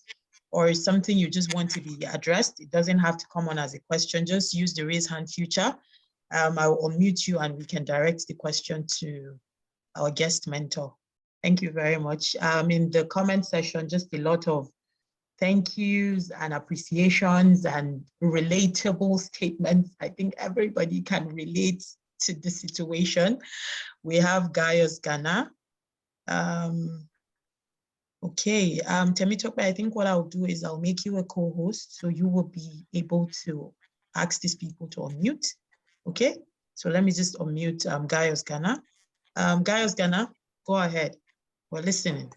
or something you just want to be addressed. It doesn't have to come on as a question. Just use the raise hand feature. I will unmute you and we can direct the question to our guest mentor. Thank you very much. In the comment section, just a lot of thank yous and appreciations and relatable statements. I think everybody can relate to the situation. We have Gaius Ghana. Okay, Temitope, I think what I'll do is I'll make you a co-host so you will be able to ask these people to unmute. Okay, so let me just unmute Gaius Ghana. Gaius Ghana, go ahead. We're listening.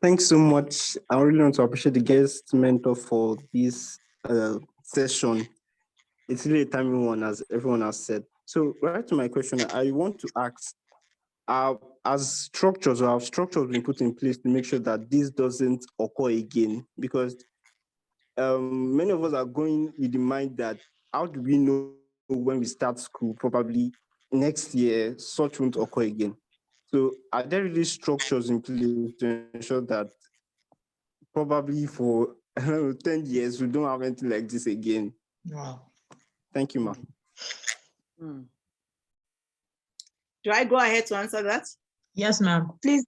Thanks so much. I really want to appreciate the guest mentor for this session. It's really a timely one, as everyone has said. So right to my question, I want to ask, as structures been put in place to make sure that this doesn't occur again? Because many of us are going with the mind that, how do we know when we start school, probably next year, such won't occur again? So are there really structures in place to ensure that probably for 10 years, we don't have anything like this again? Wow. Thank you, ma'am. Do I go ahead to answer that? Yes, ma'am. Please.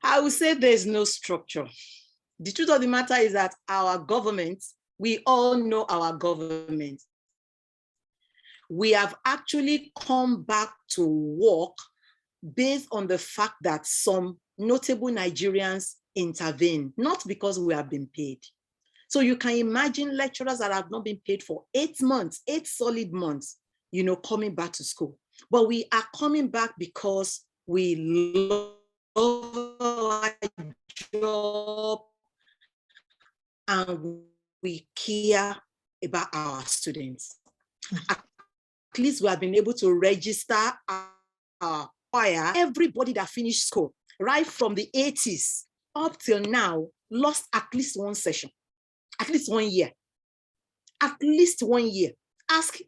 I would say there's no structure. The truth of the matter is that our government, we all know our government. We have actually come back to work based on the fact that some notable Nigerians intervene, not because we have been paid. So you can imagine lecturers that have not been paid for 8 months, 8 solid months. coming back to school. But we are coming back because we love our job and we care about our students. At least we have been able to register our choir. Everybody that finished school, right from the 80s up till now, lost at least one session, at least 1 year. At least 1 year. Ask,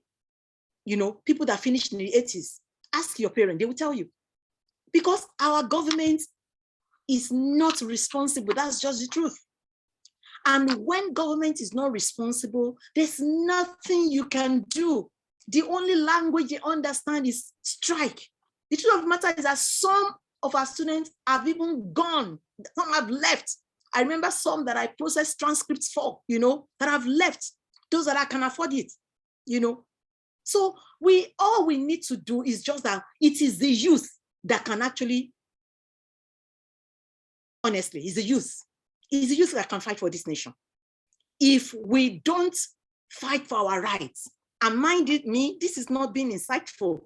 people that finished in the 80s, ask your parents, they will tell you. Because our government is not responsible. That's just the truth. And when government is not responsible, there's nothing you can do. The only language they understand is strike. The truth of the matter is that some of our students have even gone. Some have left. I remember some that I processed transcripts for, that have left. Those that I can afford it, So all we need to do is just that it is the youth that can actually, honestly, it's the youth. It's the youth that can fight for this nation. If we don't fight for our rights, and mind it, this is not being insightful,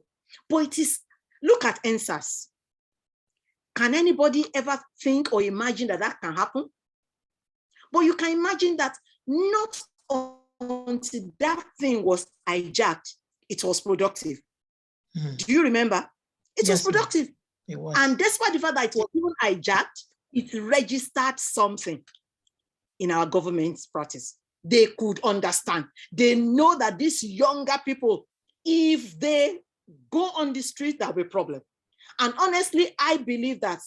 but it is, look at NSAS. Can anybody ever think or imagine that can happen? But you can imagine that not until that thing was hijacked, it was productive. Do you remember? It was productive. It was. And despite the fact that it was even hijacked, it registered something in our government's practice. They could understand. They know that these younger people, if they go on the street, there'll be a problem. And honestly, I believe that,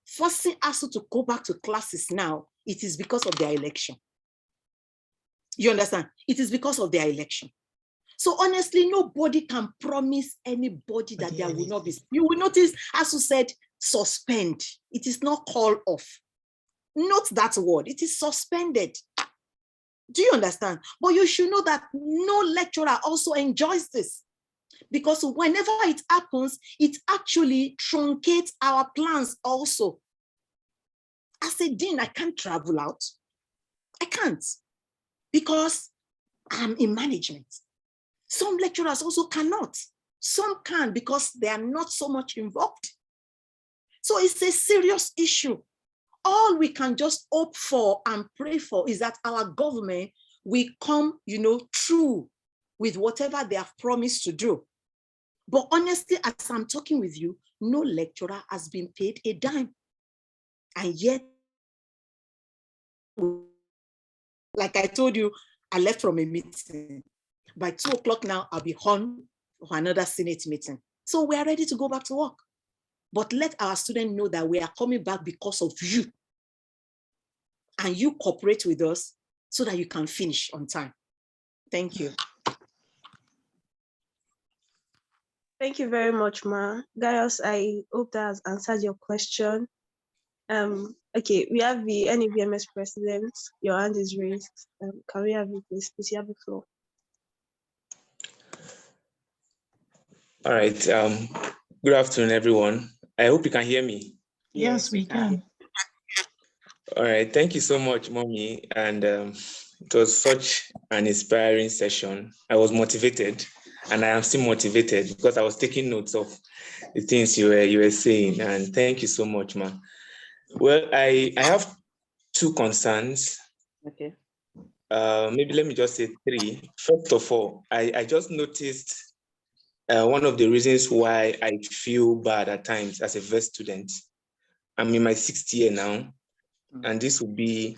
forcing us to go back to classes now, it is because of their election. You understand? It is because of their election. So honestly, nobody can promise anybody that there will not be. You will notice, as you said, suspend. It is not called off. Note that word. It is suspended. Do you understand? But you should know that no lecturer also enjoys this. Because whenever it happens, it actually truncates our plans also. As a dean, I can't travel out. I can't. Because I'm in management. Some lecturers also cannot. Some can because they are not so much involved. So it's a serious issue. All we can just hope for and pray for is that our government will come, through with whatever they have promised to do. But honestly, as I'm talking with you, no lecturer has been paid a dime. And yet, like I told you, I left from a meeting. By 2 o'clock now, I'll be on for another Senate meeting. So we are ready to go back to work. But let our students know that we are coming back because of you. And you cooperate with us so that you can finish on time. Thank you. Thank you very much, Ma. Gaius, I hope that has answered your question. Okay, we have the NEVMS president. Your hand is raised. Can we have you, please? Please, you have the floor. All right. Good afternoon, everyone. I hope you can hear me. Yes, we can. All right. Thank you so much, Mommy. And it was such an inspiring session. I was motivated, and I am still motivated because I was taking notes of the things you were saying. And thank you so much, Ma. Well, I have 2 concerns. Okay. Maybe let me just say 3. First of all, I just noticed one of the reasons why I feel bad at times as a vet student. I'm in my 6th year now, and this will be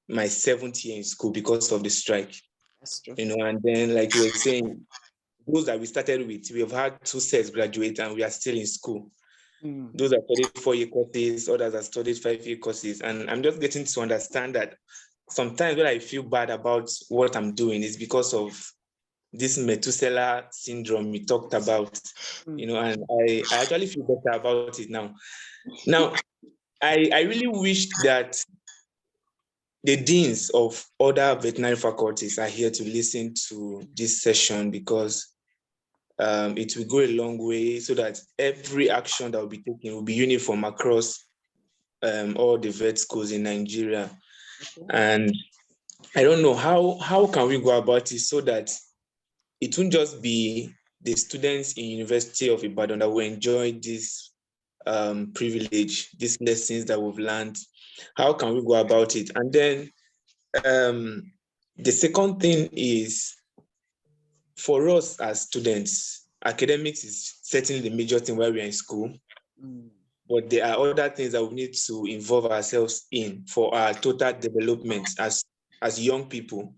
my 7th year in school because of the strike. That's true. And then, like you were saying, those that we started with, we have had 2 sets graduate and we are still in school. Those that studied 4-year courses, others that studied 5-year courses. And I'm just getting to understand that sometimes when I feel bad about what I'm doing is because of this Methuselah syndrome we talked about, and I actually feel better about it now. Now, I really wish that the deans of other veterinary faculties are here to listen to this session because it will go a long way so that every action that will be taken will be uniform across all the vet schools in Nigeria. And I don't know how can we go about it so that it won't just be the students in University of Ibadan that will enjoy this privilege, these lessons that we've learned. How can we go about it? And then the second thing is, for us as students, academics is certainly the major thing while we're in school. But there are other things that we need to involve ourselves in for our total development as young people.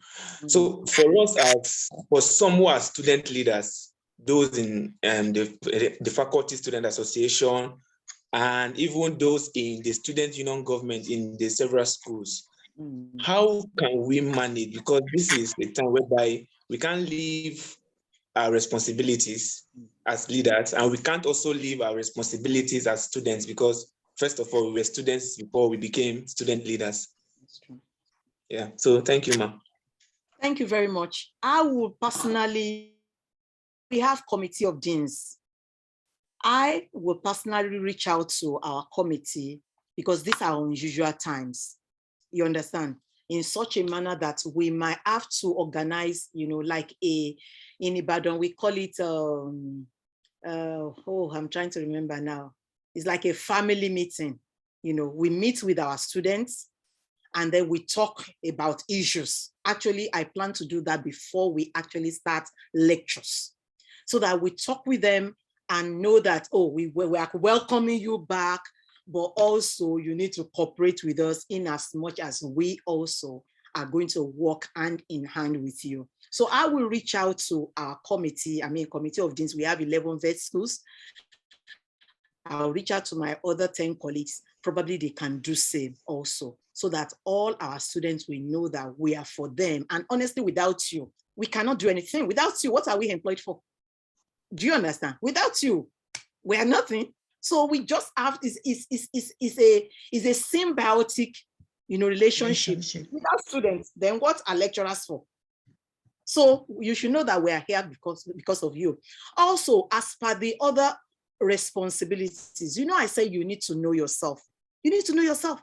So for us, for some who are student leaders, those in the faculty student association, and even those in the student union government in the several schools, how can we manage? Because this is a time whereby we can't leave our responsibilities as leaders, and we can't also leave our responsibilities as students, because first of all, we were students before we became student leaders. That's true. Yeah, so thank you, ma'am. Thank you very much. I would personally, we have committee of deans. I will personally reach out to our committee, because these are unusual times, you understand, in such a manner that we might have to organize, like in Ibadan, we call it, I'm trying to remember now. It's like a family meeting. We meet with our students and then we talk about issues. Actually, I plan to do that before we actually start lectures, so that we talk with them and know that, we are welcoming you back, but also you need to cooperate with us in as much as we also are going to work hand in hand with you. So I will reach out to our committee, committee of deans. We have 11 vet schools. I'll reach out to my other 10 colleagues. Probably they can do same also, so that all our students will know that we are for them. And honestly, without you, we cannot do anything. Without you, what are we employed for? Do you understand? Without you, we are nothing. So we just have is a symbiotic, relationship. Without students, then what are lecturers for? So you should know that we are here because of you. Also, as per the other responsibilities, I say you need to know yourself. You need to know yourself.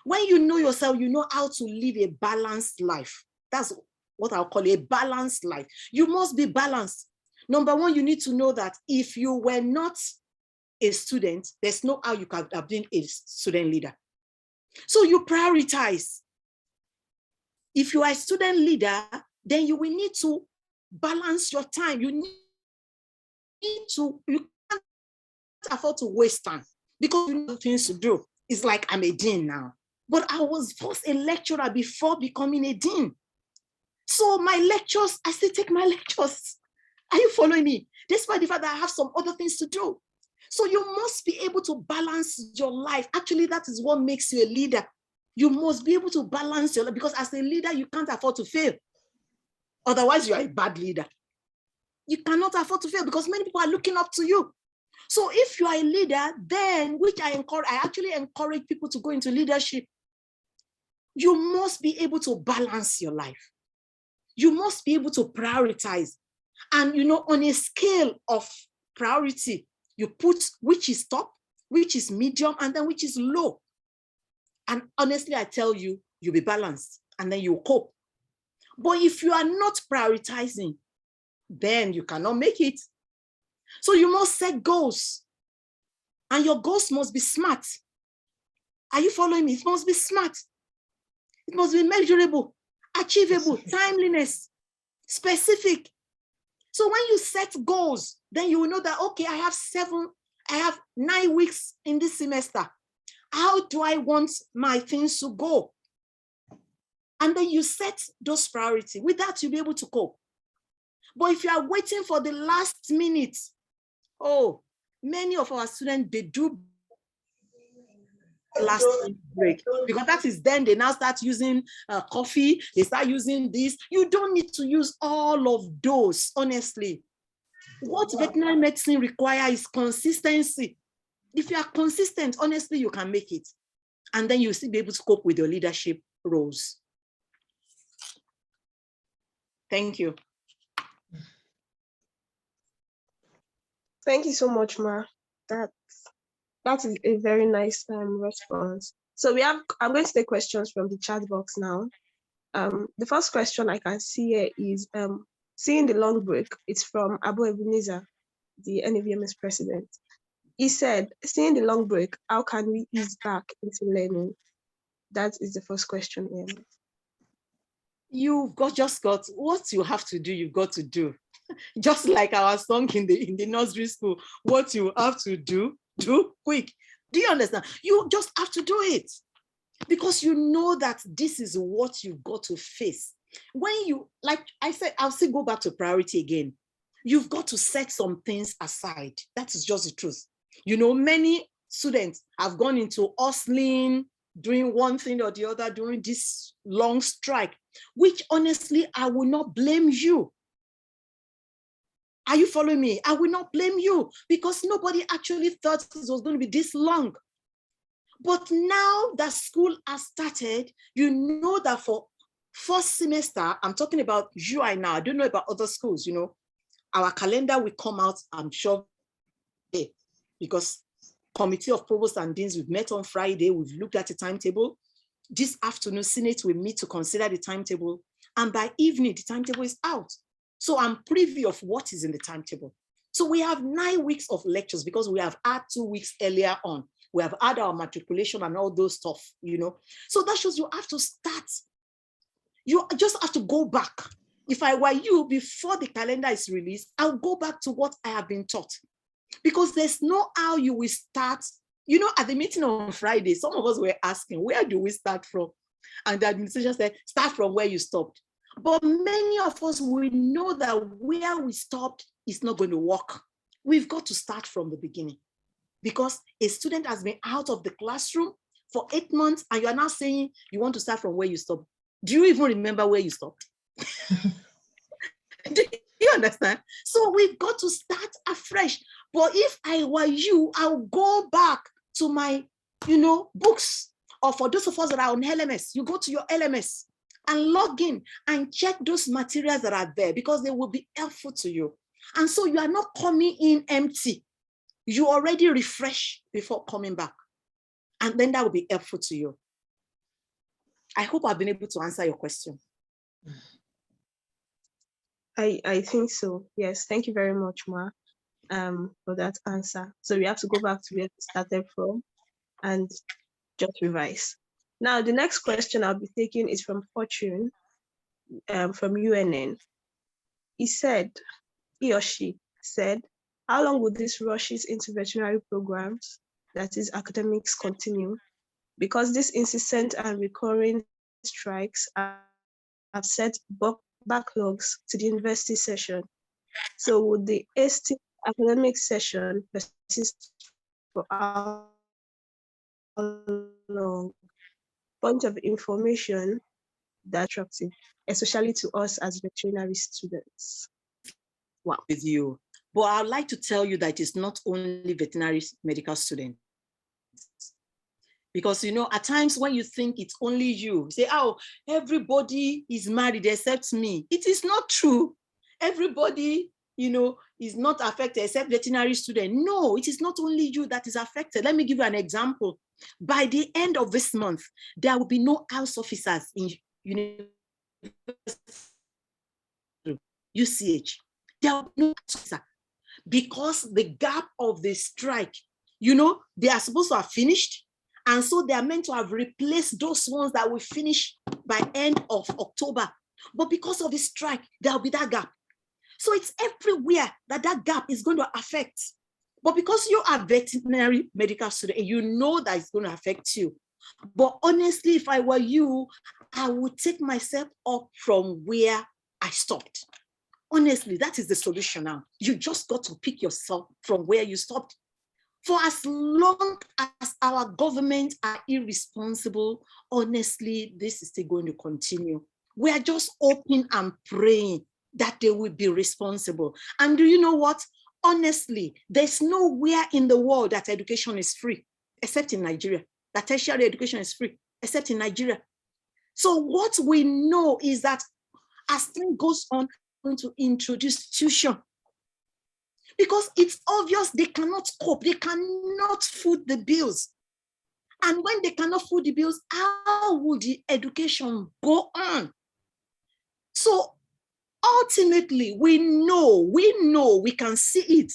When you know yourself, you know how to live a balanced life. That's what I'll call a balanced life. You must be balanced. Number one, you need to know that if you were not a student, there's no how you can have been a student leader. So you prioritize. If you are a student leader, then you will need to balance your time. You can't afford to waste time, because you know things to do. It's like I'm a dean now, but I was first a lecturer before becoming a dean. So my lectures, I still take my lectures. Are you following me? Despite the fact that I have some other things to do. So you must be able to balance your life. Actually, that is what makes you a leader. You must be able to balance your life, because as a leader, you can't afford to fail. Otherwise, you are a bad leader. You cannot afford to fail, because many people are looking up to you. So if you are a leader, then, which I actually encourage people to go into leadership, you must be able to balance your life. You must be able to prioritize. And, on a scale of priority, you put which is top, which is medium, and then which is low. And honestly, I tell you, you'll be balanced and then you'll cope. But if you are not prioritizing, then you cannot make it. So you must set goals. And your goals must be smart. Are you following me? It must be smart. It must be measurable, achievable, timeliness, specific. So when you set goals, then you will know that, okay, I have 9 weeks in this semester. How do I want my things to go? And then you set those priorities. With that, you'll be able to cope. But if you are waiting for the last minute, many of our students, they do last break, because that is then they now start using coffee, they start using this. You don't need to use all of those, honestly. What veterinary medicine requires is consistency. If you are consistent, honestly, you can make it. And then you'll still be able to cope with your leadership roles. Thank you. Thank you so much, Ma. That is a very nice response. So I'm going to take questions from the chat box now. The first question I can see here is, Seeing the long break, it's from Abu Ebenezer, the NAVMS president. He said, seeing the long break, how can we ease back into learning? That is the first question. You've just got what you have to do, you've got to do. Just like our song in the nursery school, what you have to do quick. Do you understand? You just have to do it because you know that this is what you've got to face. When you, like I said, I'll still go back to priority again. You've got to set some things aside. That is just the truth. You know, many students have gone into hustling, doing one thing or the other during this long strike, which honestly, I will not blame you. Are you following me? I will not blame you because nobody actually thought this was going to be this long. But now that school has started, you know that for first semester, I'm talking about UI now, I don't know about other schools, you know, our calendar will come out, I'm sure, because Committee of Provosts and Deans, we've met on Friday, we've looked at the timetable. This afternoon, Senate will meet to consider the timetable. And by evening, the timetable is out. So I'm privy of what is in the timetable. So we have 9 weeks of lectures because we have had 2 weeks earlier on. We have had our matriculation and all those stuff, you know. So that shows you have to start. You just have to go back. If I were you, before the calendar is released, I'll go back to what I have been taught. Because there's no how you will start. You know, at the meeting on Friday, some of us were asking, where do we start from? And the administration said, start from where you stopped. But many of us will know that where we stopped is not going to work. We've got to start from the beginning. Because a student has been out of the classroom for 8 months, and you are now saying you want to start from where you stopped. Do you even remember where you stopped? Do you understand? So we've got to start afresh. But if I were you, I'll go back to my, you know, books. Or for those of us that are on LMS, you go to your LMS and log in and check those materials that are there because they will be helpful to you. And so you are not coming in empty. You already refresh before coming back. And then that will be helpful to you. I hope I've been able to answer your question. I think so. Yes. Thank you very much, Ma, for that answer. So we have to go back to where we started from and just revise. Now, the next question I'll be taking is from Fortune, from UNN. He or she said, how long will these rushes into veterinary programs, that is academics, continue? Because these incessant and recurring strikes have set backlogs to the university session. So would the ST academic session persist for how long? Point of information that's attractive, especially to us as veterinary students. Wow, with you. But I'd like to tell you that it's not only veterinary medical students. Because, you know, at times when you think it's only you say, oh, everybody is married except me. It is not true. Everybody, you know, is not affected except veterinary student. No, it is not only you that is affected. Let me give you an example. By the end of this month, there will be no house officers in UCH. There will be no house officer because the gap of the strike, you know, they are supposed to have finished. And so they are meant to have replaced those ones that will finish by end of October. But because of the strike, there will be that gap. So it's everywhere that gap is going to affect. But because you are veterinary medical student, and you know that it's going to affect you. But honestly, if I were you, I would take myself up from where I stopped. Honestly, that is the solution now. You just got to pick yourself from where you stopped. For as long as our government are irresponsible, honestly, this is still going to continue. We are just hoping and praying that they will be responsible. And do you know what? Honestly, there's nowhere in the world that education is free, except in Nigeria. That tertiary education is free, except in Nigeria. So what we know is that as time goes on, we're going to introduce tuition. Because it's obvious they cannot cope, they cannot foot the bills. And when they cannot foot the bills, how will the education go on? So ultimately, we know, we can see it,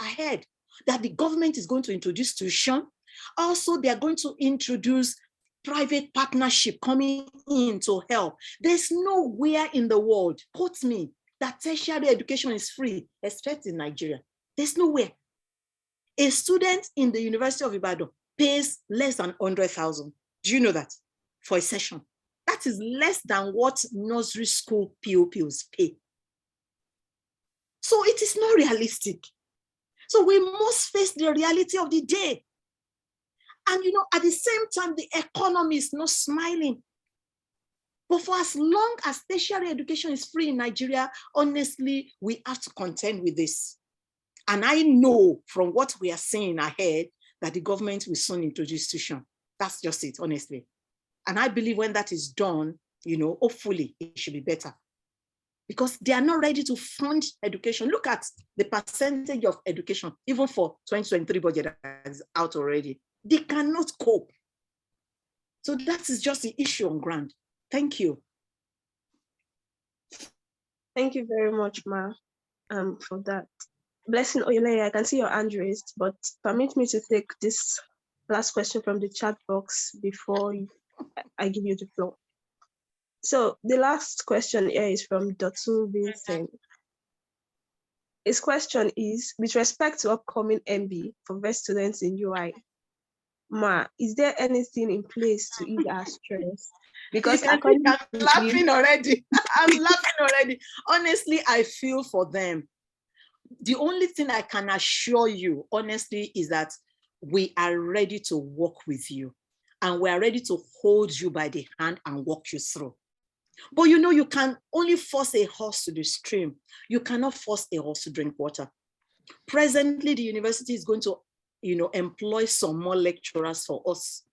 ahead, that the government is going to introduce tuition. Also, they are going to introduce private partnership coming in to help. There's nowhere in the world, quote me, that tertiary education is free, except in Nigeria. There's nowhere. A student in the University of Ibadan pays less than 100,000. Do you know that? For a session. That is less than what nursery school pupils pay. So it is not realistic. So we must face the reality of the day. And at the same time, the economy is not smiling. But for as long as tertiary education is free in Nigeria, honestly, we have to contend with this. And I know from what we are seeing ahead that the government will soon introduce tuition. That's just it, honestly. And I believe when that is done, hopefully it should be better. Because they are not ready to fund education. Look at the percentage of education, even for 2023 budget that is out already. They cannot cope. So that is just the issue on ground. Thank you. Thank you very much, Ma, for that. Blessing Oyeleye, I can see your hand raised, but permit me to take this last question from the chat box before I give you the floor. So the last question here is from Dotun Vincent. His question is, with respect to upcoming MB for vet students in UI, Ma, is there anything in place to ease our stress? Because I'm laughing already. I'm laughing already. Honestly, I feel for them. The only thing I can assure you, honestly, is that we are ready to work with you and we are ready to hold you by the hand and walk you through. But you can only force a horse to the stream. You cannot force a horse to drink water. Presently, the university is going to, employ some more lecturers for us.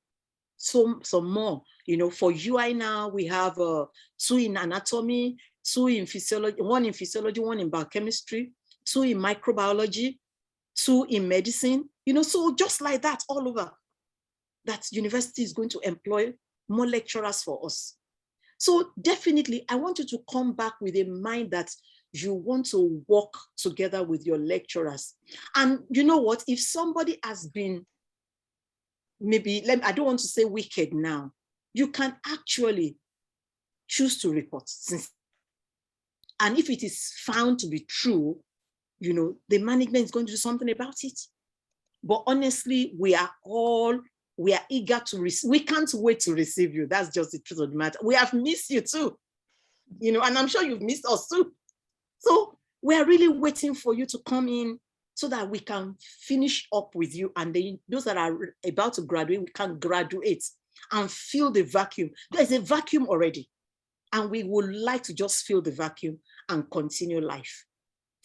Some more, for UI now, we have 2 in anatomy, 2 in physiology, 1 in physiology, 1 in biochemistry, 2 in microbiology, 2 in medicine, so just like that all over, that university is going to employ more lecturers for us. So definitely, I want you to come back with a mind that you want to work together with your lecturers. And you know what, if somebody has been, maybe, I don't want to say wicked now, you can actually choose to report. And if it is found to be true, the management is going to do something about it. But honestly, we are eager to receive. We can't wait to receive you. That's just the truth of the matter. We have missed you too, and I'm sure you've missed us too. So we are really waiting for you to come in so that we can finish up with you. And then those that are about to graduate, we can graduate and fill the vacuum. There's a vacuum already. And we would like to just fill the vacuum and continue life.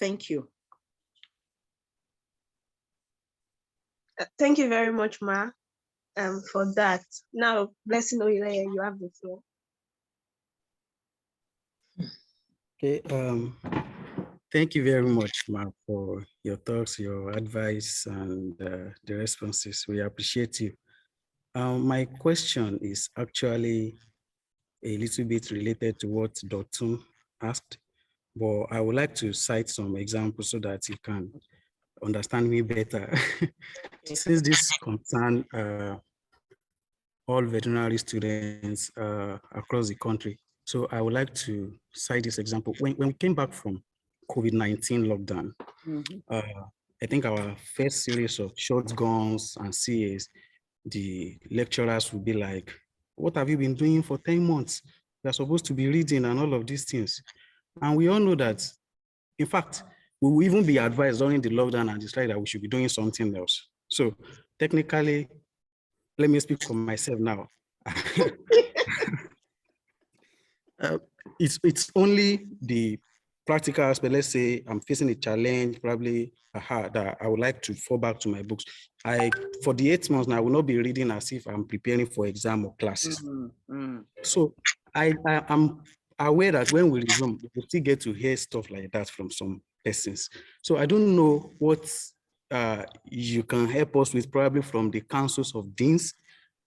Thank you. Thank you very much, Ma, for that. Now, Blessing Oyeleye, you have the floor. Okay, thank you very much, Ma, for your thoughts, your advice, and the responses. We appreciate you. My question is actually a little bit related to what Dotun asked, but I would like to cite some examples so that you can understand me better. Since this concerns all veterinary students across the country, so I would like to cite this example. When we came back from COVID-19 lockdown, I think our first series of shotguns and CAs, the lecturers would be like, what have you been doing for 10 months? You're supposed to be reading and all of these things. And we all know that, in fact, we will even be advised during the lockdown and decide that we should be doing something else. So technically, let me speak for myself now. It's only the practical aspect. Let's say I'm facing a challenge, probably that I would like to fall back to my books. For the 8 months now, I will not be reading as if I'm preparing for exam or classes. So I'm aware that when we resume, we still get to hear stuff like that from some persons. So I don't know what you can help us with, probably from the councils of deans,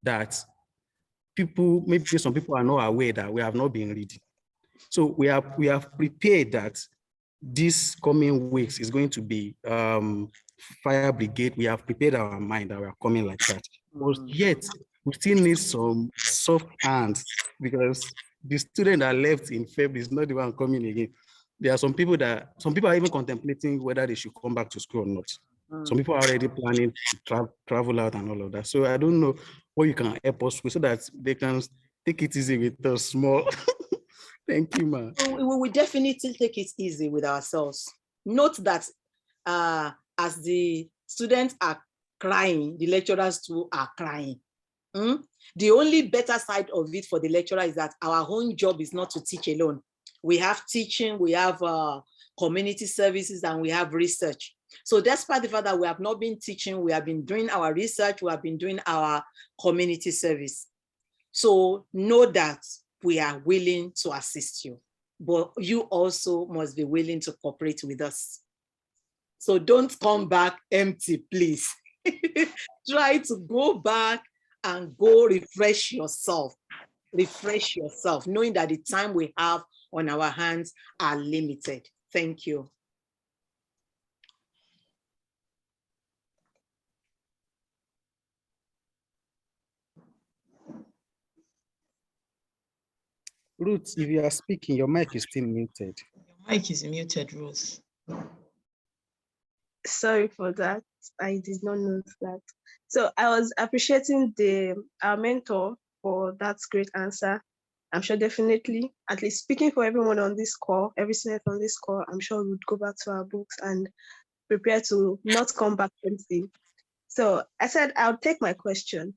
that maybe some people are not aware that we have not been reading. So we have prepared that this coming weeks is going to be fire brigade. We have prepared our mind that we are coming like that. But yet we still need some soft hands, because the student that left in February is not the one coming again. There are some people are even contemplating whether they should come back to school or not. Some people are already planning to travel out and all of that. So I don't know what you can help us with so that they can take it easy with us small. Thank you, ma. We will definitely take it easy with ourselves. Note that as the students are crying, the lecturers too are crying. The only better side of it for the lecturer is that our own job is not to teach alone. We have teaching, we have community services, and we have research. So despite the fact that we have not been teaching, we have been doing our research, we have been doing our community service. So know that we are willing to assist you, but you also must be willing to cooperate with us. So don't come back empty, please. Try to go back and go refresh yourself, knowing that the time we have on our hands are limited. Thank you. Ruth, if you are speaking, your mic is still muted. Your mic is muted, Ruth. Sorry for that. I did not know that. So I was appreciating our mentor for that great answer. I'm sure definitely, at least speaking for everyone on this call, every student on this call, I'm sure we would go back to our books and prepare to not come back empty. So I said I'll take my question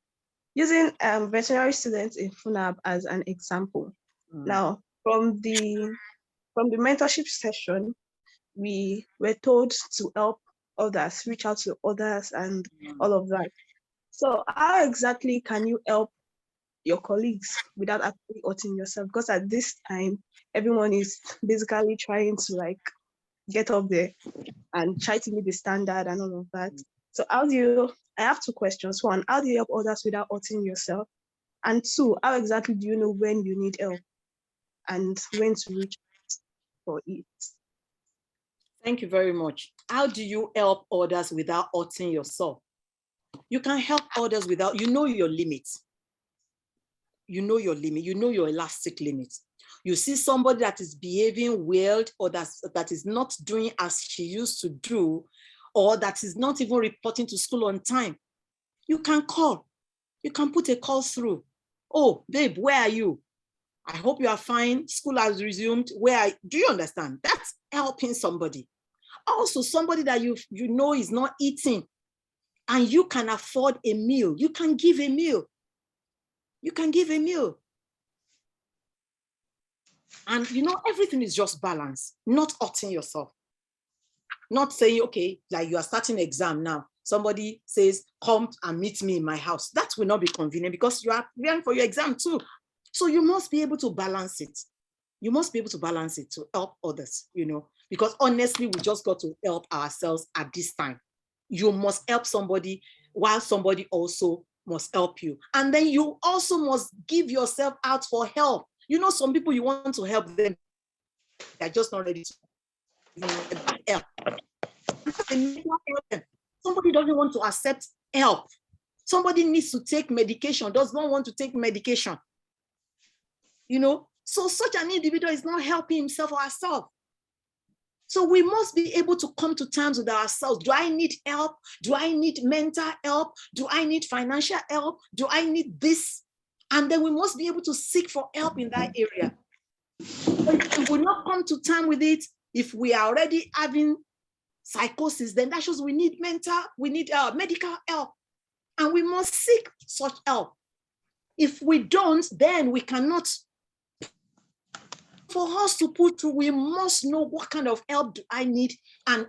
using veterinary students in FUNAB as an example. Now, from the mentorship session, we were told to help others, reach out to others and all of that. So how exactly can you help your colleagues without actually hurting yourself? Because at this time, everyone is basically trying to get up there and try to meet the standard and all of that. So I have two questions. One, how do you help others without hurting yourself? And two, how exactly do you know when you need help and when to reach out for it? Thank you very much. How do you help others without hurting yourself? You can help others without, you know your limits. You know your limit, you know your elastic limit. You see somebody that is behaving weird or that is not doing as she used to do, or that is not even reporting to school on time. You can call. You can put a call through. Oh, babe, where are you? I hope you are fine. School has resumed. Do you understand? That's helping somebody. Also, somebody that you know is not eating and you can afford a meal. You can give a meal. You can give a meal. And everything is just balance, not hurting yourself. Not saying, okay, like you are starting an exam now. Somebody says, come and meet me in my house. That will not be convenient because you are preparing for your exam too. So you must be able to balance it. You must be able to balance it to help others, because honestly, we just got to help ourselves at this time. You must help somebody while somebody also must help you. And then you also must give yourself out for help. Some people you want to help them, they're just not ready to help. Somebody doesn't want to accept help. Somebody needs to take medication, does not want to take medication. So such an individual is not helping himself or herself. So we must be able to come to terms with ourselves. Do I need help? Do I need mental help? Do I need financial help? Do I need this? And then we must be able to seek for help in that area. If we will not come to terms with it, if we are already having psychosis, then that shows we need medical help. And we must seek such help. If we don't, then we cannot. For us to put through, we must know what kind of help do I need and